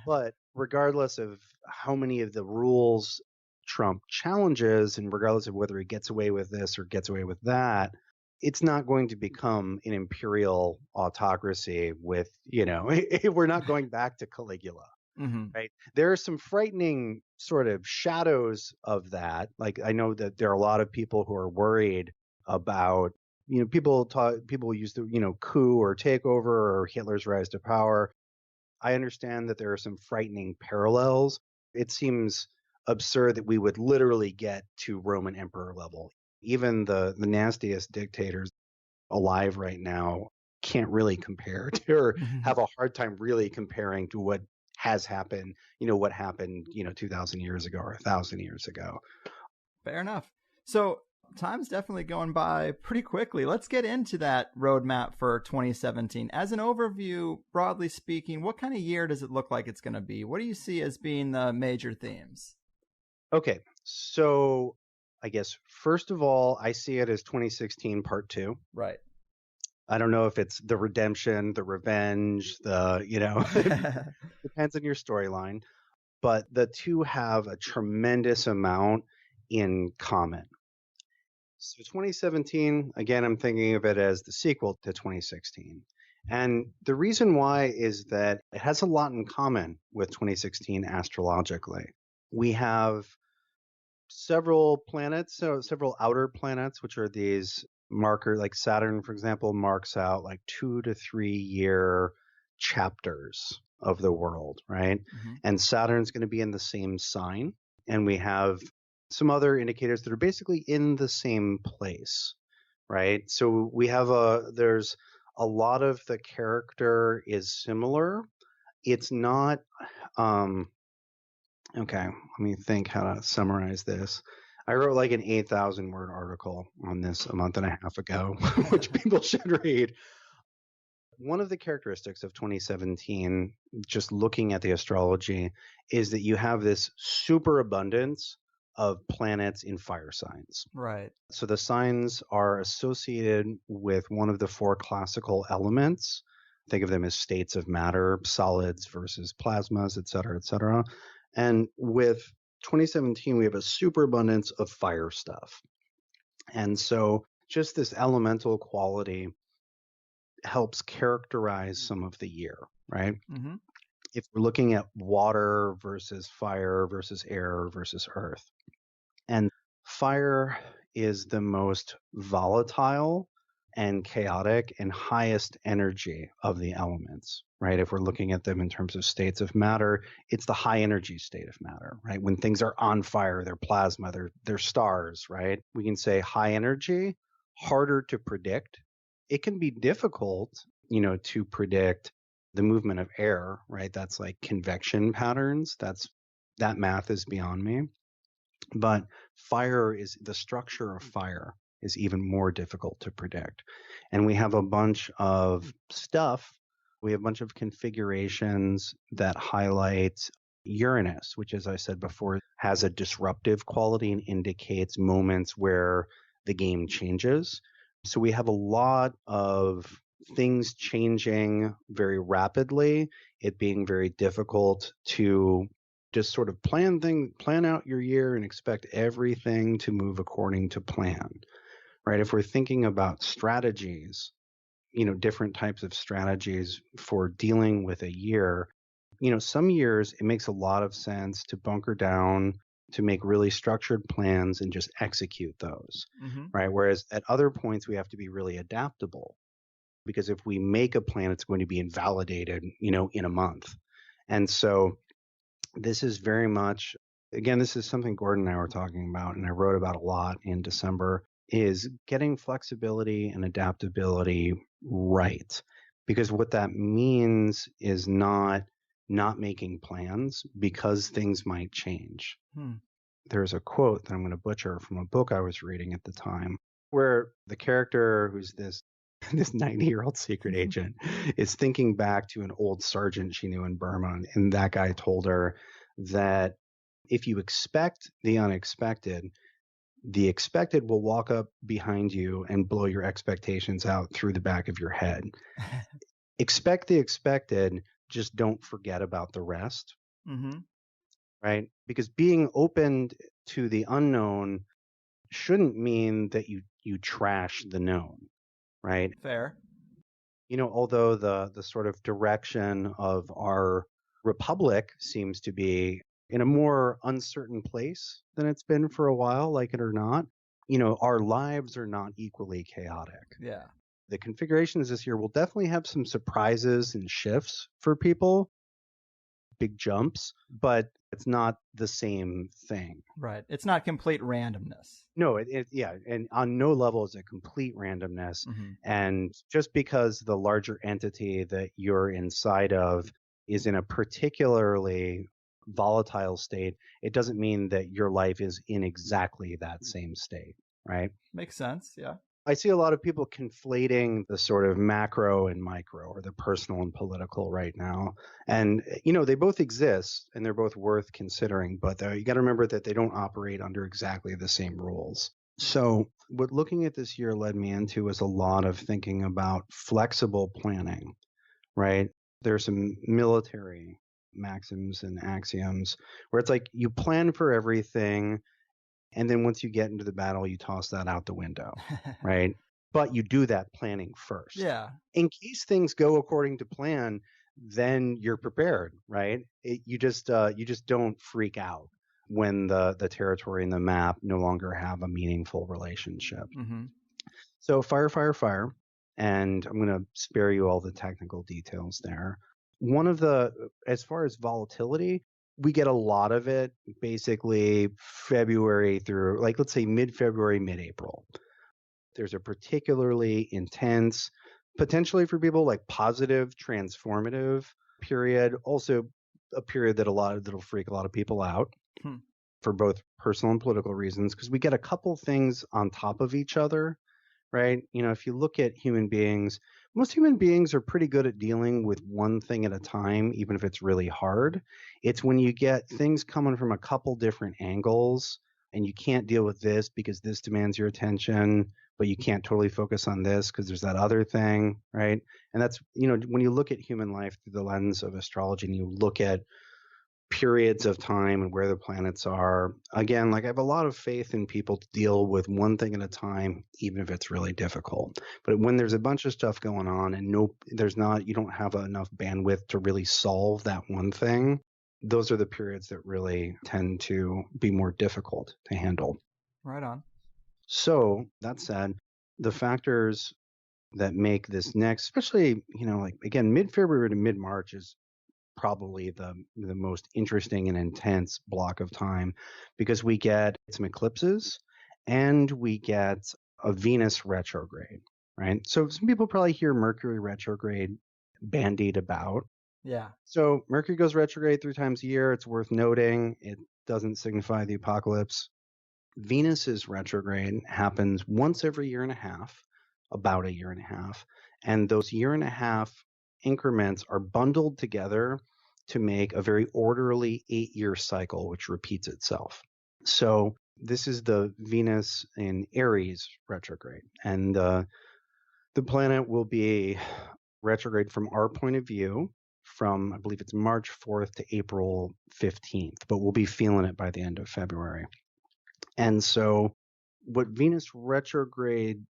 But regardless of how many of the rules Trump challenges, and regardless of whether he gets away with this or gets away with that, it's not going to become an imperial autocracy with, we're not going back to Caligula. Mm-hmm. Right. There are some frightening sort of shadows of that. Like, I know that there are a lot of people who are worried about, people use the, coup or takeover or Hitler's rise to power. I understand that there are some frightening parallels. It seems absurd that we would literally get to Roman emperor level. Even the nastiest dictators alive right now can't really compare to, or have a hard time really comparing to what has happened, what happened, 2,000 years ago or 1,000 years ago. Fair enough. So time's definitely going by pretty quickly. Let's get into that roadmap for 2017. As an overview, broadly speaking, what kind of year does it look like it's going to be? What do you see as being the major themes? Okay, so I guess first of all, I see it as 2016 part 2. Right. I don't know if it's the redemption, the revenge, depends on your storyline, but the two have a tremendous amount in common. So 2017, again, I'm thinking of it as the sequel to 2016. And the reason why is that it has a lot in common with 2016 astrologically. We have several planets, so several outer planets, which are these marker, like Saturn, for example, marks out like 2 to 3 year chapters of the world, right? Mm-hmm. And Saturn's going to be in the same sign. And we have some other indicators that are basically in the same place, right? So we have there's a lot of the character is similar. It's not, okay, let me think how to summarize this. I wrote like an 8,000 word article on this a month and a half ago, which people should read. One of the characteristics of 2017, just looking at the astrology, is that you have this superabundance of planets in fire signs. Right. So the signs are associated with one of the 4 classical elements. Think of them as states of matter, solids versus plasmas, et cetera, et cetera. And with 2017, we have a superabundance of fire stuff. And so just this elemental quality helps characterize some of the year, right? Mm-hmm. If we're looking at water versus fire versus air versus earth, and fire is the most volatile and chaotic and highest energy of the elements, right? If we're looking at them in terms of states of matter, it's the high energy state of matter, right? When things are on fire, they're plasma, they're stars, right? We can say high energy, harder to predict. It can be difficult, to predict the movement of air, right? That's like convection patterns. That math is beyond me. But the structure of fire is even more difficult to predict. And we have a bunch of stuff. We have a bunch of configurations that highlight Uranus, which, as I said before, has a disruptive quality and indicates moments where the game changes. So we have a lot of things changing very rapidly, it being very difficult to just sort of plan out your year and expect everything to move according to plan, right? If we're thinking about strategies, different types of strategies for dealing with a year, some years it makes a lot of sense to bunker down, to make really structured plans and just execute those, Mm-hmm. right? Whereas at other points we have to be really adaptable, because if we make a plan, it's going to be invalidated, in a month. And so this is very much, again, this is something Gordon and I were talking about, and I wrote about a lot in December, is getting flexibility and adaptability right. Because what that means is not making plans, because things might change. there's a quote that I'm going to butcher from a book I was reading at the time, where the character, who's this this 90-year-old secret agent, is thinking back to an old sergeant she knew in Burma, and that guy told her that if you expect the unexpected, the expected will walk up behind you and blow your expectations out through the back of your head. Expect the expected, just don't forget about the rest. Mm-hmm. Right? Because being open to the unknown shouldn't mean that you trash the known, right? Fair. Although the sort of direction of our republic seems to be in a more uncertain place than it's been for a while, like it or not, our lives are not equally chaotic. Yeah. The configurations this year will definitely have some surprises and shifts for people, big jumps, but it's not the same thing. Right. It's not complete randomness. No, yeah, and on no level is it complete randomness. Mm-hmm. And just because the larger entity that you're inside of is in a particularly volatile state, it doesn't mean that your life is in exactly that same state, right? Makes sense, yeah. I see a lot of people conflating the sort of macro and micro, or the personal and political right now. And, they both exist and they're both worth considering, but you got to remember that they don't operate under exactly the same rules. So what looking at this year led me into was a lot of thinking about flexible planning, right? There's some military maxims and axioms where it's like you plan for everything, and then once you get into the battle, you toss that out the window, right? But you do that planning first. Yeah. In case things go according to plan, then you're prepared, right? You just don't freak out when the territory and the map no longer have a meaningful relationship. Mm-hmm. So fire, fire, fire. And I'm going to spare you all the technical details there. As far as volatility, we get a lot of it basically February through, like, let's say mid-February, mid-April. There's a particularly intense, potentially for people, like positive, transformative period. Also a period that'll freak a lot of people out for both personal and political reasons, because we get a couple things on top of each other, right? If you look at human beings, most human beings are pretty good at dealing with one thing at a time, even if it's really hard. It's when you get things coming from a couple different angles and you can't deal with this because this demands your attention, but you can't totally focus on this because there's that other thing, right? And that's, when you look at human life through the lens of astrology and you look at periods of time and where the planets are, again, like, I have a lot of faith in people to deal with one thing at a time, even if it's really difficult. But when there's a bunch of stuff going on and you don't have enough bandwidth to really solve that one thing, those are the periods that really tend to be more difficult to handle. Right on. So that said, the factors that make this next, especially, like, again, mid-February to mid-March is probably the most interesting and intense block of time, because we get some eclipses and we get a Venus retrograde, right? So some people probably hear Mercury retrograde bandied about. Yeah. So Mercury goes retrograde 3 times a year. It's worth noting. It doesn't signify the apocalypse. Venus's retrograde happens once every year and a half, about a year and a half. And those year and a half increments are bundled together to make a very orderly 8-year cycle, which repeats itself. So this is the Venus in Aries retrograde. And the planet will be retrograde from our point of view from, I believe it's March 4th to April 15th, but we'll be feeling it by the end of February. And so what Venus retrogrades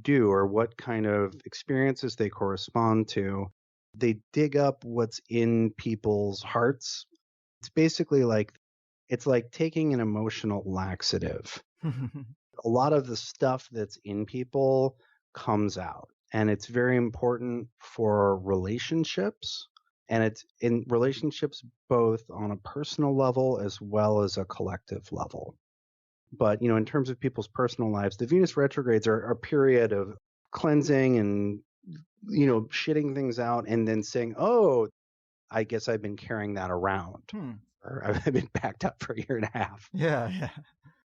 do, or what kind of experiences they correspond to, they dig up what's in people's hearts. It's basically it's like taking an emotional laxative. A lot of the stuff that's in people comes out, and it's very important for relationships. And it's in relationships both on a personal level as well as a collective level. But, in terms of people's personal lives, the Venus retrogrades are a period of cleansing and, shitting things out and then saying, oh, I guess I've been carrying that around. I've been backed up for a year and a half. Yeah, yeah.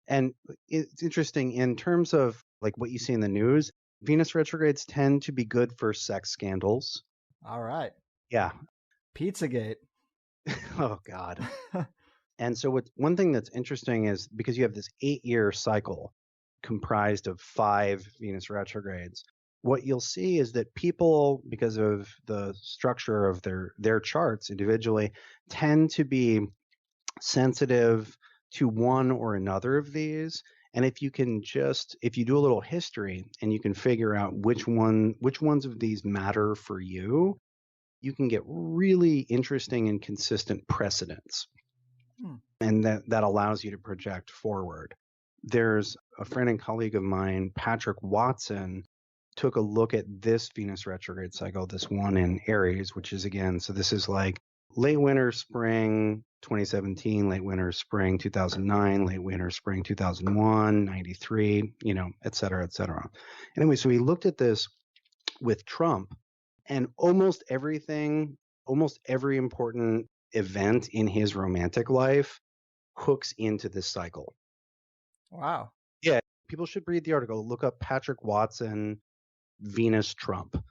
And it's interesting in terms of like what you see in the news, Venus retrogrades tend to be good for sex scandals. All right. Yeah. Pizzagate. Oh, God. And so one thing that's interesting is because you have this 8-year cycle comprised of 5 Venus retrogrades, what you'll see is that people, because of the structure of their charts individually, tend to be sensitive to one or another of these. And if you do a little history and you can figure out which ones of these matter for you, you can get really interesting and consistent precedents. And that allows you to project forward. There's a friend and colleague of mine, Patrick Watson, took a look at this Venus retrograde cycle, this one in Aries, which is again, so this is like late winter, spring 2017, late winter, spring 2009, late winter, spring 2001, 93, et cetera, et cetera. Anyway, so we looked at this with Trump, and almost every important event in his romantic life hooks into this cycle. Wow. Yeah, people should read the article. Look up Patrick Watson, Venus Trump.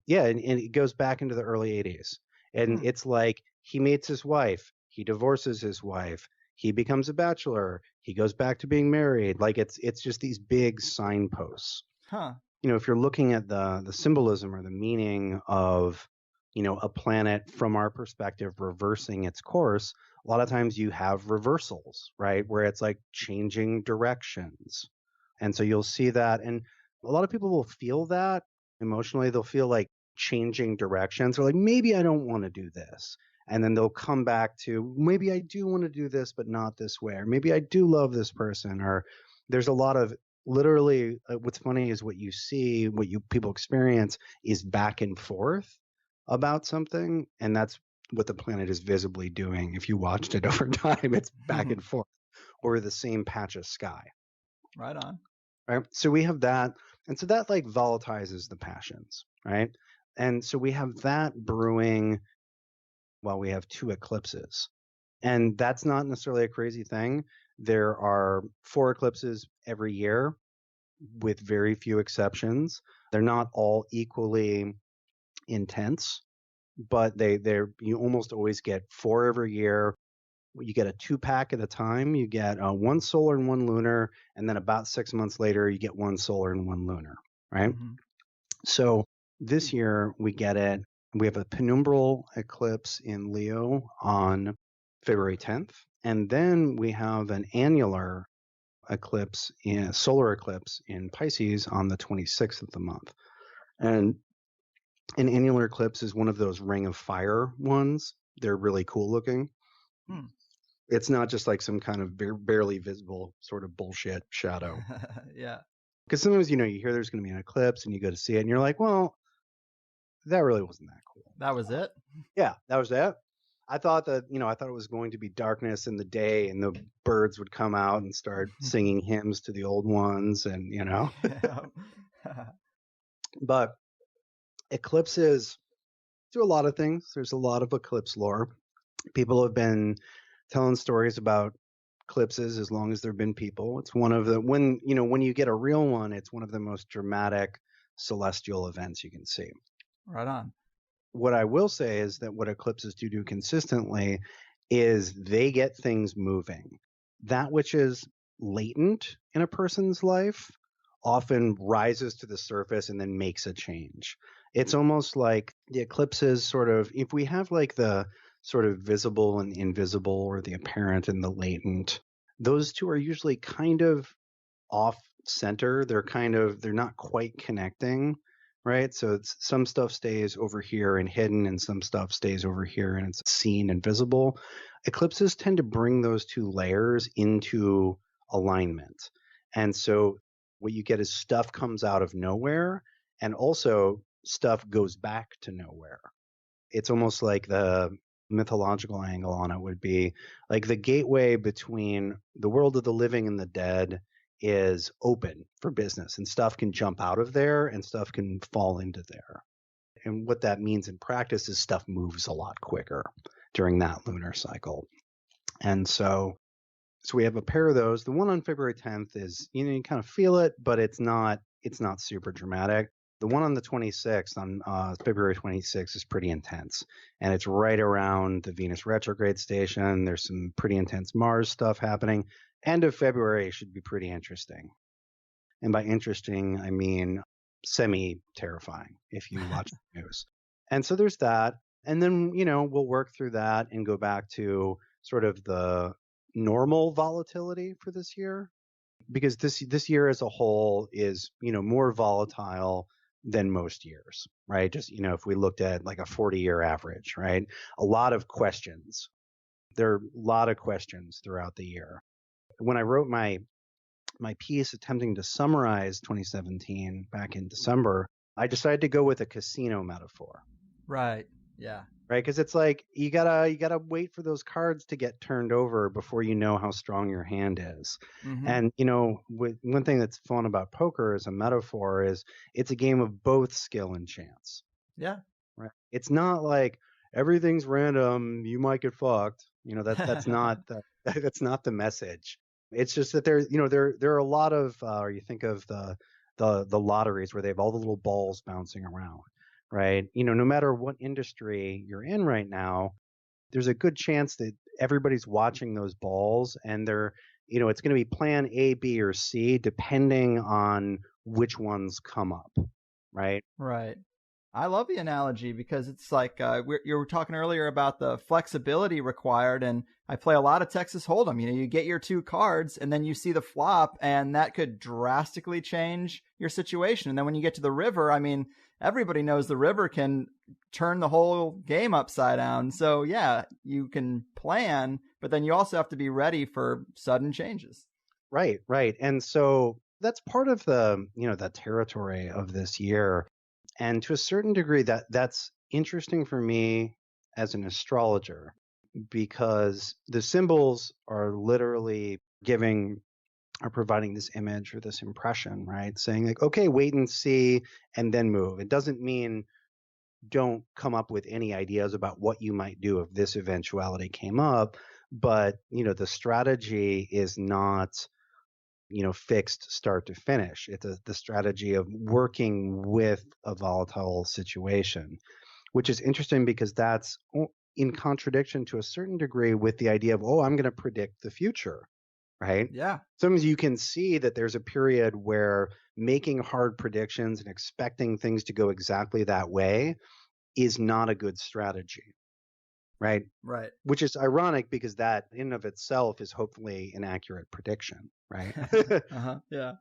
Yeah, and it goes back into the early 80s. And it's like he meets his wife, he divorces his wife, he becomes a bachelor, he goes back to being married. Like it's just these big signposts. Huh. If you're looking at the symbolism or the meaning of, a planet from our perspective reversing its course, a lot of times you have reversals, right? Where it's like changing directions. And so you'll see that. And a lot of people will feel that emotionally. They'll feel like changing directions, or like, maybe I don't want to do this. And then they'll come back to, maybe I do want to do this, but not this way. Or maybe I do love this person. Or there's a lot of literally, what's funny is what you see, people experience is back and forth about something. And that's what the planet is visibly doing. If you watched it over time, it's back and forth over the same patch of sky. Right on. Right. So we have that. And so that like volatilizes the passions. Right. And so we have that brewing while we have 2 eclipses. And that's not necessarily a crazy thing. There are 4 eclipses every year with very few exceptions. They're not all equally intense, but you almost always get 4 every year. You get a 2-pack at a time. You get 1 solar and 1 lunar, and then about 6 months later, you get 1 solar and 1 lunar, right? Mm-hmm. So this year we get it. We have a penumbral eclipse in Leo on February 10th, and then we have an annular eclipse, solar eclipse in Pisces on the 26th of the month. And an annular eclipse is one of those ring of fire ones. They're really cool looking. It's not just like some kind of barely visible sort of bullshit shadow. Yeah. Because sometimes, you hear there's going to be an eclipse and you go to see it and you're like, well, that really wasn't that cool. That was it? Yeah, that was it. I thought that, I thought it was going to be darkness in the day and the birds would come out and start singing hymns to the old ones and, But eclipses do a lot of things. There's a lot of eclipse lore. People have been telling stories about eclipses as long as there have been people. It's one of the, when you get a real one, it's one of the most dramatic celestial events you can see. Right on. What I will say is that what eclipses do consistently is they get things moving. That which is latent in a person's life often rises to the surface and then makes a change. It's almost like the eclipses sort of, if we have like the sort of visible and invisible, or the apparent and the latent, those two are usually kind of off center. They're not quite connecting, right? So some stuff stays over here and hidden, and some stuff stays over here and it's seen and visible. Eclipses tend to bring those 2 layers into alignment. And so what you get is stuff comes out of nowhere, and also stuff goes back to nowhere. It's almost like the mythological angle on it would be like the gateway between the world of the living and the dead is open for business, and stuff can jump out of there and stuff can fall into there. And what that means in practice is stuff moves a lot quicker during that lunar cycle. And so we have a pair of those. The one on February 10th is, you kind of feel it, but it's not super dramatic. The one on the 26th, on February 26th, is pretty intense. And it's right around the Venus retrograde station. There's some pretty intense Mars stuff happening. End of February should be pretty interesting. And by interesting, I mean semi-terrifying if you watch the news. And so there's that. And then, we'll work through that and go back to sort of the normal volatility for this year, because this year as a whole is, more volatile than most years, right? Just, if we looked at like a 40-year average, right? A lot of questions. There are a lot of questions throughout the year. When I wrote my piece attempting to summarize 2017 back in December, I decided to go with a casino metaphor. Right. Yeah. Right, because it's like you gotta wait for those cards to get turned over before you know how strong your hand is. Mm-hmm. And one thing that's fun about poker as a metaphor is it's a game of both skill and chance. Yeah. Right. It's not like everything's random. You might get fucked. That's not that's not the message. It's just that there are a lot of or you think of the lotteries where they have all the little balls bouncing around. Right. No matter what industry you're in right now, there's a good chance that everybody's watching those balls and they're, it's going to be plan A, B, or C, depending on which ones come up. Right. Right. I love the analogy because it's like you were talking earlier about the flexibility required, and I play a lot of Texas Hold'em. You get your two cards, and then you see the flop, and that could drastically change your situation. And then when you get to the river, I mean, everybody knows the river can turn the whole game upside down. So yeah, you can plan, but then you also have to be ready for sudden changes. Right. And so that's part of the territory of this year. And to a certain degree, that's interesting for me as an astrologer, because the symbols are literally providing this image or this impression, right? Saying like, okay, wait and see, and then move. It doesn't mean don't come up with any ideas about what you might do if this eventuality came up, but the strategy is not fixed start to finish. It's the strategy of working with a volatile situation, which is interesting because that's in contradiction to a certain degree with the idea of, I'm going to predict the future, right? Yeah. Sometimes you can see that there's a period where making hard predictions and expecting things to go exactly that way is not a good strategy. Right. Which is ironic because that in and of itself is hopefully an accurate prediction. Right. Yeah.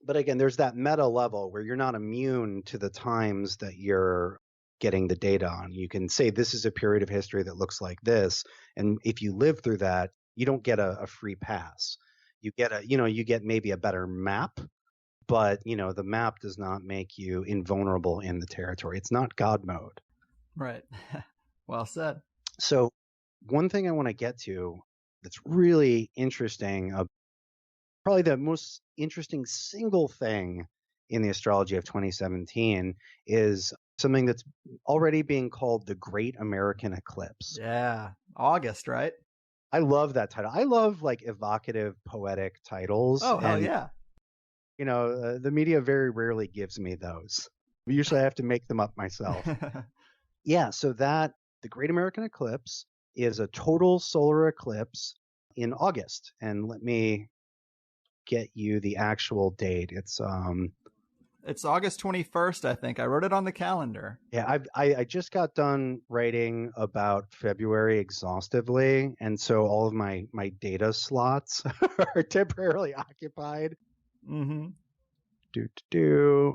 But again, there's that meta level where you're not immune to the times that you're getting the data on. You can say this is a period of history that looks like this. And if you live through that, you don't get a free pass. You get you get maybe a better map, but the map does not make you invulnerable in the territory. It's not God mode. Right. Well said. So one thing I want to get to that's really interesting, probably the most interesting single thing in the astrology of 2017 is something that's already being called the Great American Eclipse. Yeah. August, right? I love that title. I love like evocative, poetic titles. Oh, hell yeah. The media very rarely gives me those. Usually I have to make them up myself. Yeah. So the Great American Eclipse is a total solar eclipse in August. And let me get you the actual date. It's August 21st, I think. I wrote it on the calendar. Yeah, I just got done writing about February exhaustively, and so all of my data slots are temporarily occupied. Mm-hmm.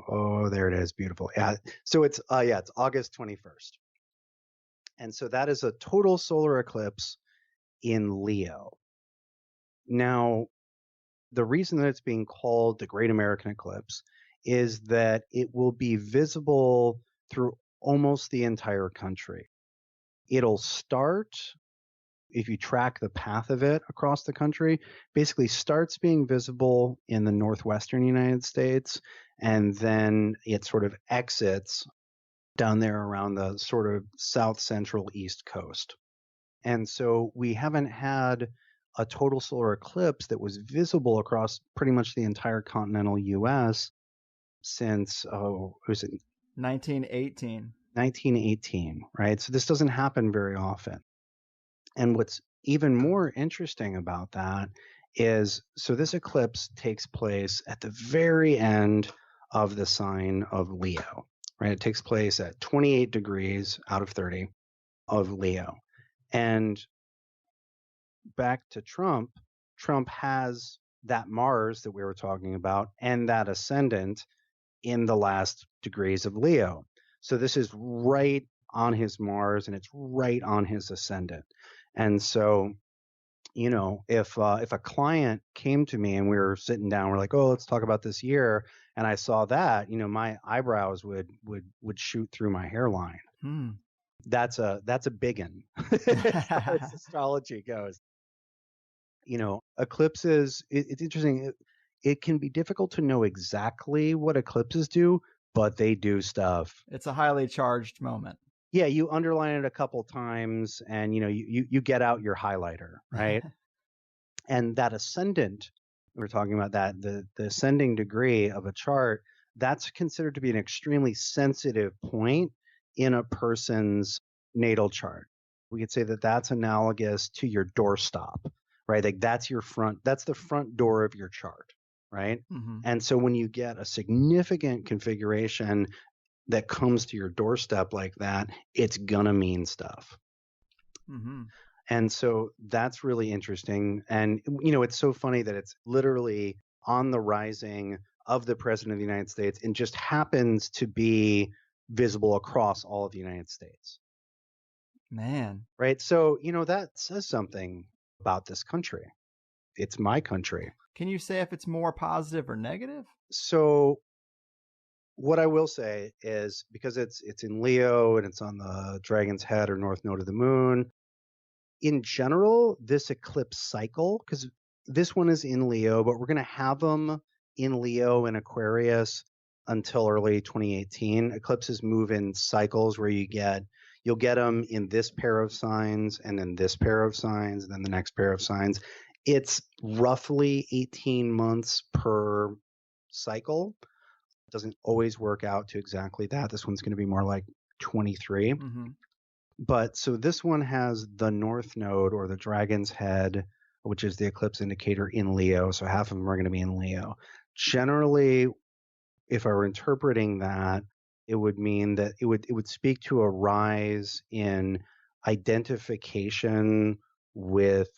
Oh, there it is. Beautiful. Yeah. So it's August 21st. And so that is a total solar eclipse in Leo. Now, the reason that it's being called the Great American Eclipse is that it will be visible through almost the entire country. It'll start, if you track the path of it across the country, basically starts being visible in the northwestern United States, and then it sort of exits down there around the sort of south central east coast. And so we haven't had a total solar eclipse that was visible across pretty much the entire continental US since, was it 1918. 1918, right? So this doesn't happen very often. And what's even more interesting about that is, so this eclipse takes place at the very end of the sign of Leo, right? It takes place at 28 degrees out of 30 of Leo. And back to Trump, Trump has that Mars that we were talking about and that ascendant in the last degrees of Leo. So this is right on his Mars and it's right on his ascendant. And so, you know, if a client came to me and we were sitting down, we're like, oh, let's talk about this year, and I saw that, you know, my eyebrows would shoot through my hairline. That's a big one as far as astrology goes. You know, eclipses, it's interesting. It can be difficult to know exactly what eclipses do, but they do stuff. It's a highly charged moment. Yeah, you underline it a couple times and, you know, you get out your highlighter, right? And that ascendant, we're talking about that, the ascending degree of a chart, that's considered to be an extremely sensitive point in a person's natal chart. We could say that that's analogous to your doorstop, right? Like that's the front door of your chart, right? And so when you get a significant configuration that comes to your doorstep like that, it's gonna mean stuff. And so that's really interesting. And, you know, it's so funny that it's literally on the rising of the president of the United States and just happens to be visible across all of the United States. Man. Right. So, you know, that says something about this country. It's my country. Can you say if it's more positive or negative? So what I will say is, because it's in Leo and it's on the dragon's head or north node of the moon, in general, this eclipse cycle, because this one is in Leo, but we're going to have them in Leo and Aquarius until early 2018. Eclipses move in cycles where you'll get them in this pair of signs and then this pair of signs and then the next pair of signs. It's roughly 18 months per cycle. It doesn't always work out to exactly that. This one's going to be more like 23. But so this one has the north node or the dragon's head, which is the eclipse indicator, in Leo. So half of them are going to be in Leo. Generally, if I were interpreting that, it would mean that it would speak to a rise in identification with,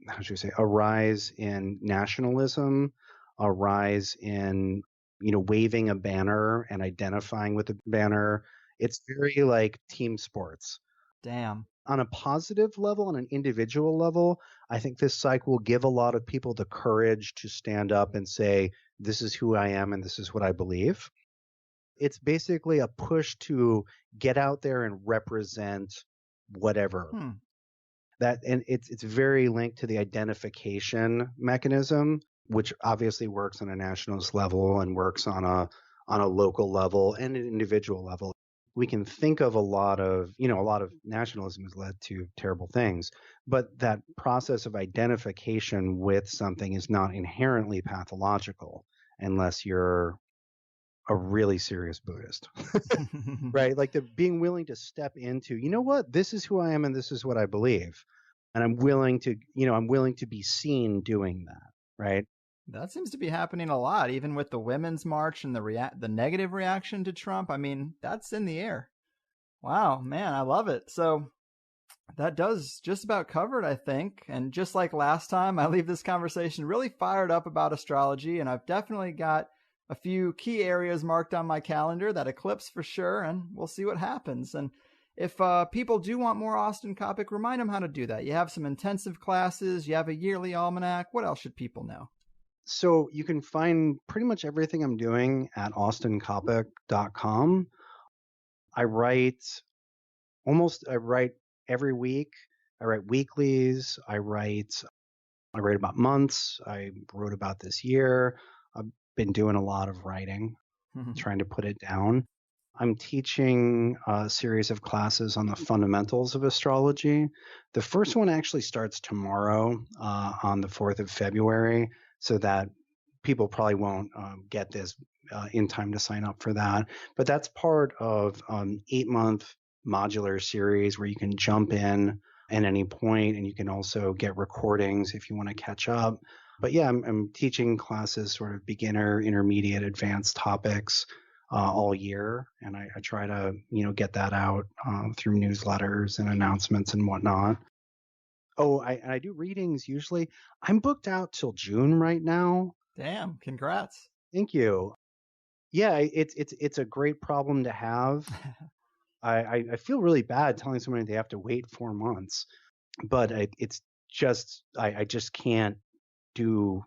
how should we say, a rise in nationalism, a rise in, you know, waving a banner and identifying with the banner. It's very like team sports. Damn. On a positive level, on an individual level, I think this cycle will give a lot of people the courage to stand up and say, this is who I am and this is what I believe. It's basically a push to get out there and represent whatever. That, and it's very linked to the identification mechanism, which obviously works on a nationalist level and works on a local level and an individual level. We can think of a lot of nationalism has led to terrible things, but that process of identification with something is not inherently pathological unless you're a really serious Buddhist, right? Like the being willing to step into, you know what, this is who I am and this is what I believe. And I'm willing to be seen doing that, right? That seems to be happening a lot, even with the Women's March and the negative reaction to Trump. I mean, that's in the air. Wow, man, I love it. So that does just about cover it, I think. And just like last time, I leave this conversation really fired up about astrology, and I've definitely got a few key areas marked on my calendar, that eclipse for sure, and we'll see what happens. And if people do want more Austin Coppock, remind them how to do that. You have some intensive classes, you have a yearly almanac. What else should people know? So you can find pretty much everything I'm doing at austincoppock.com. I write every week. I write weeklies. I write about months. I wrote about this year. I've been doing a lot of writing, trying to put it down. I'm teaching a series of classes on the fundamentals of astrology. The first one actually starts tomorrow on the 4th of February, so that people probably won't get this in time to sign up for that. But that's part of an 8-month modular series where you can jump in at any point, and you can also get recordings if you want to catch up. But yeah, I'm teaching classes, sort of beginner, intermediate, advanced topics all year, and I try to get that out through newsletters and announcements and whatnot. Oh, I do readings usually. I'm booked out till June right now. Damn, congrats. Thank you. Yeah, it's a great problem to have. I feel really bad telling somebody they have to wait 4 months, but it's just I just can't do.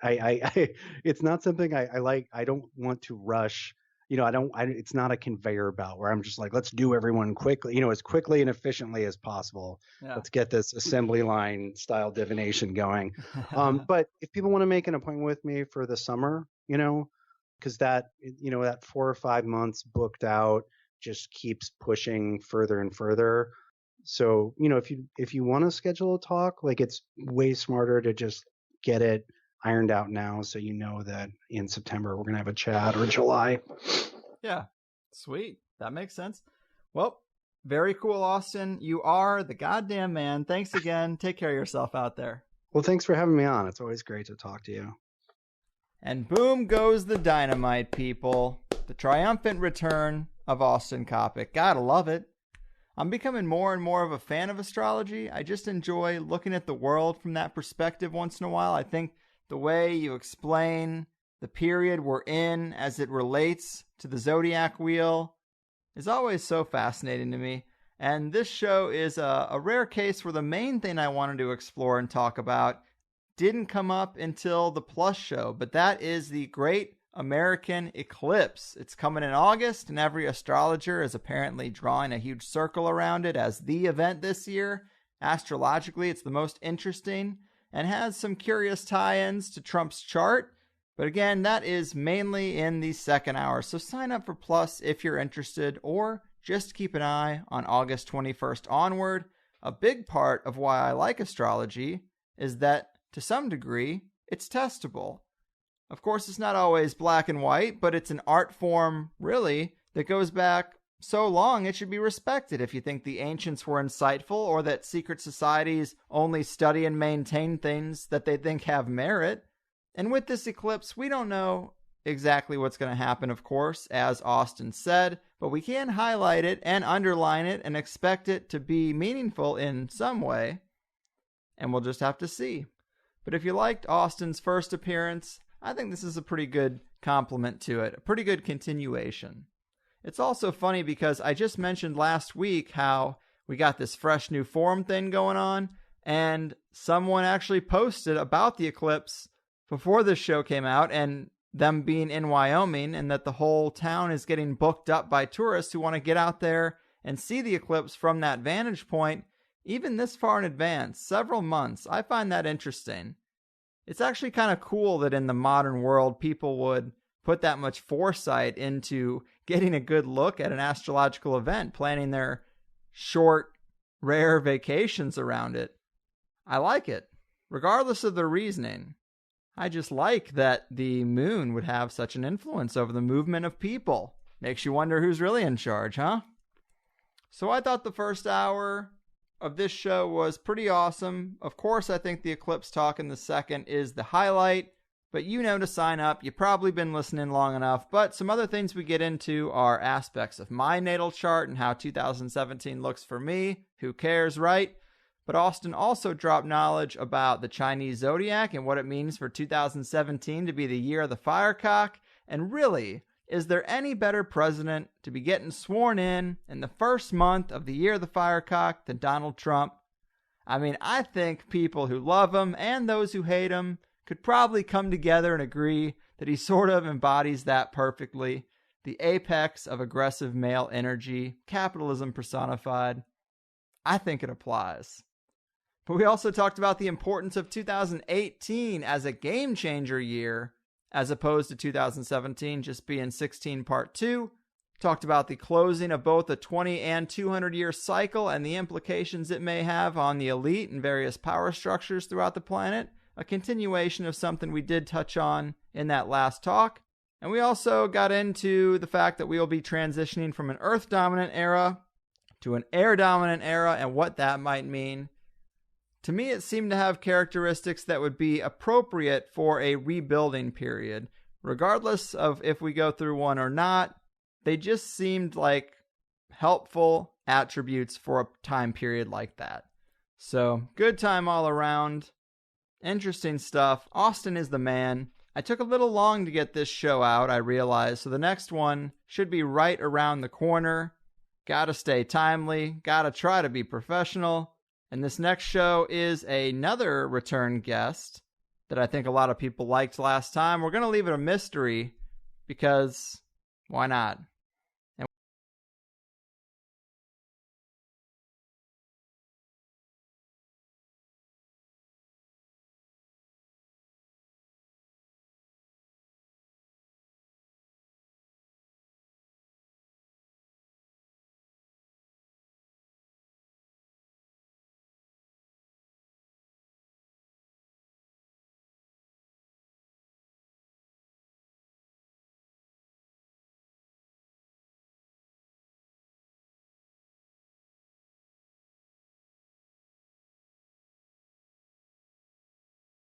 It's not something I like. I don't want to rush. It's not a conveyor belt where I'm just like, let's do everyone quickly, as quickly and efficiently as possible. Yeah. Let's get this assembly line style divination going. But if people want to make an appointment with me for the summer, because that 4 or 5 months booked out just keeps pushing further and further. So, if you want to schedule a talk, like, it's way smarter to just get it ironed out now, so that in September we're going to have a chat, or July. Yeah, sweet. That makes sense. Well, very cool, Austin. You are the goddamn man. Thanks again. Take care of yourself out there. Well, thanks for having me on. It's always great to talk to you. And boom goes the dynamite, people. The triumphant return of Austin Coppock. Gotta love it. I'm becoming more and more of a fan of astrology. I just enjoy looking at the world from that perspective once in a while. I think the way you explain the period we're in as it relates to the zodiac wheel is always so fascinating to me. And this show is a rare case where the main thing I wanted to explore and talk about didn't come up until the Plus show, but that is the Great American Eclipse. It's coming in August, and every astrologer is apparently drawing a huge circle around it as the event this year. Astrologically, it's the most interesting and has some curious tie-ins to Trump's chart. But again, that is mainly in the second hour. So sign up for Plus if you're interested, or just keep an eye on August 21st onward. A big part of why I like astrology is that, to some degree, it's testable. Of course, it's not always black and white, but it's an art form, really, that goes back so long it should be respected. If you think the ancients were insightful, or that secret societies only study and maintain things that they think have merit. And with this eclipse, we don't know exactly what's going to happen, of course, as Austin said, but we can highlight it and underline it and expect it to be meaningful in some way. And we'll just have to see. But if you liked Austin's first appearance, I think this is a pretty good compliment to it, a pretty good continuation. It's also funny because I just mentioned last week how we got this fresh new forum thing going on, and someone actually posted about the eclipse before this show came out, and them being in Wyoming, and that the whole town is getting booked up by tourists who want to get out there and see the eclipse from that vantage point, even this far in advance, several months. I find that interesting. It's actually kind of cool that in the modern world, people would put that much foresight into getting a good look at an astrological event, planning their short, rare vacations around it. I like it, regardless of the reasoning. I just like that the moon would have such an influence over the movement of people. Makes you wonder who's really in charge, huh? So I thought the first hour of this show was pretty awesome. Of course, I think the eclipse talk in the second is the highlight, but you know to sign up. You've probably been listening long enough, but some other things we get into are aspects of my natal chart and how 2017 looks for me. Who cares, right? But Austin also dropped knowledge about the Chinese zodiac and what it means for 2017 to be the year of the firecock. And really, is there any better president to be getting sworn in the first month of the year of the firecock than Donald Trump? I mean, I think people who love him and those who hate him could probably come together and agree that he sort of embodies that perfectly. The apex of aggressive male energy, capitalism personified. I think it applies. But we also talked about the importance of 2018 as a game changer year, as opposed to 2017 just being 16 part 2. Talked about the closing of both a 20 and 200 year cycle and the implications it may have on the elite and various power structures throughout the planet. A continuation of something we did touch on in that last talk. And we also got into the fact that we will be transitioning from an Earth-dominant era to an air-dominant era and what that might mean. To me, it seemed to have characteristics that would be appropriate for a rebuilding period. Regardless of if we go through one or not, they just seemed like helpful attributes for a time period like that. So, good time all around. Interesting stuff. Austin is the man. I took a little long to get this show out, I realized, so the next one should be right around the corner. Gotta stay timely, gotta try to be professional. And this next show is another return guest that I think a lot of people liked last time. We're gonna leave it a mystery because why not?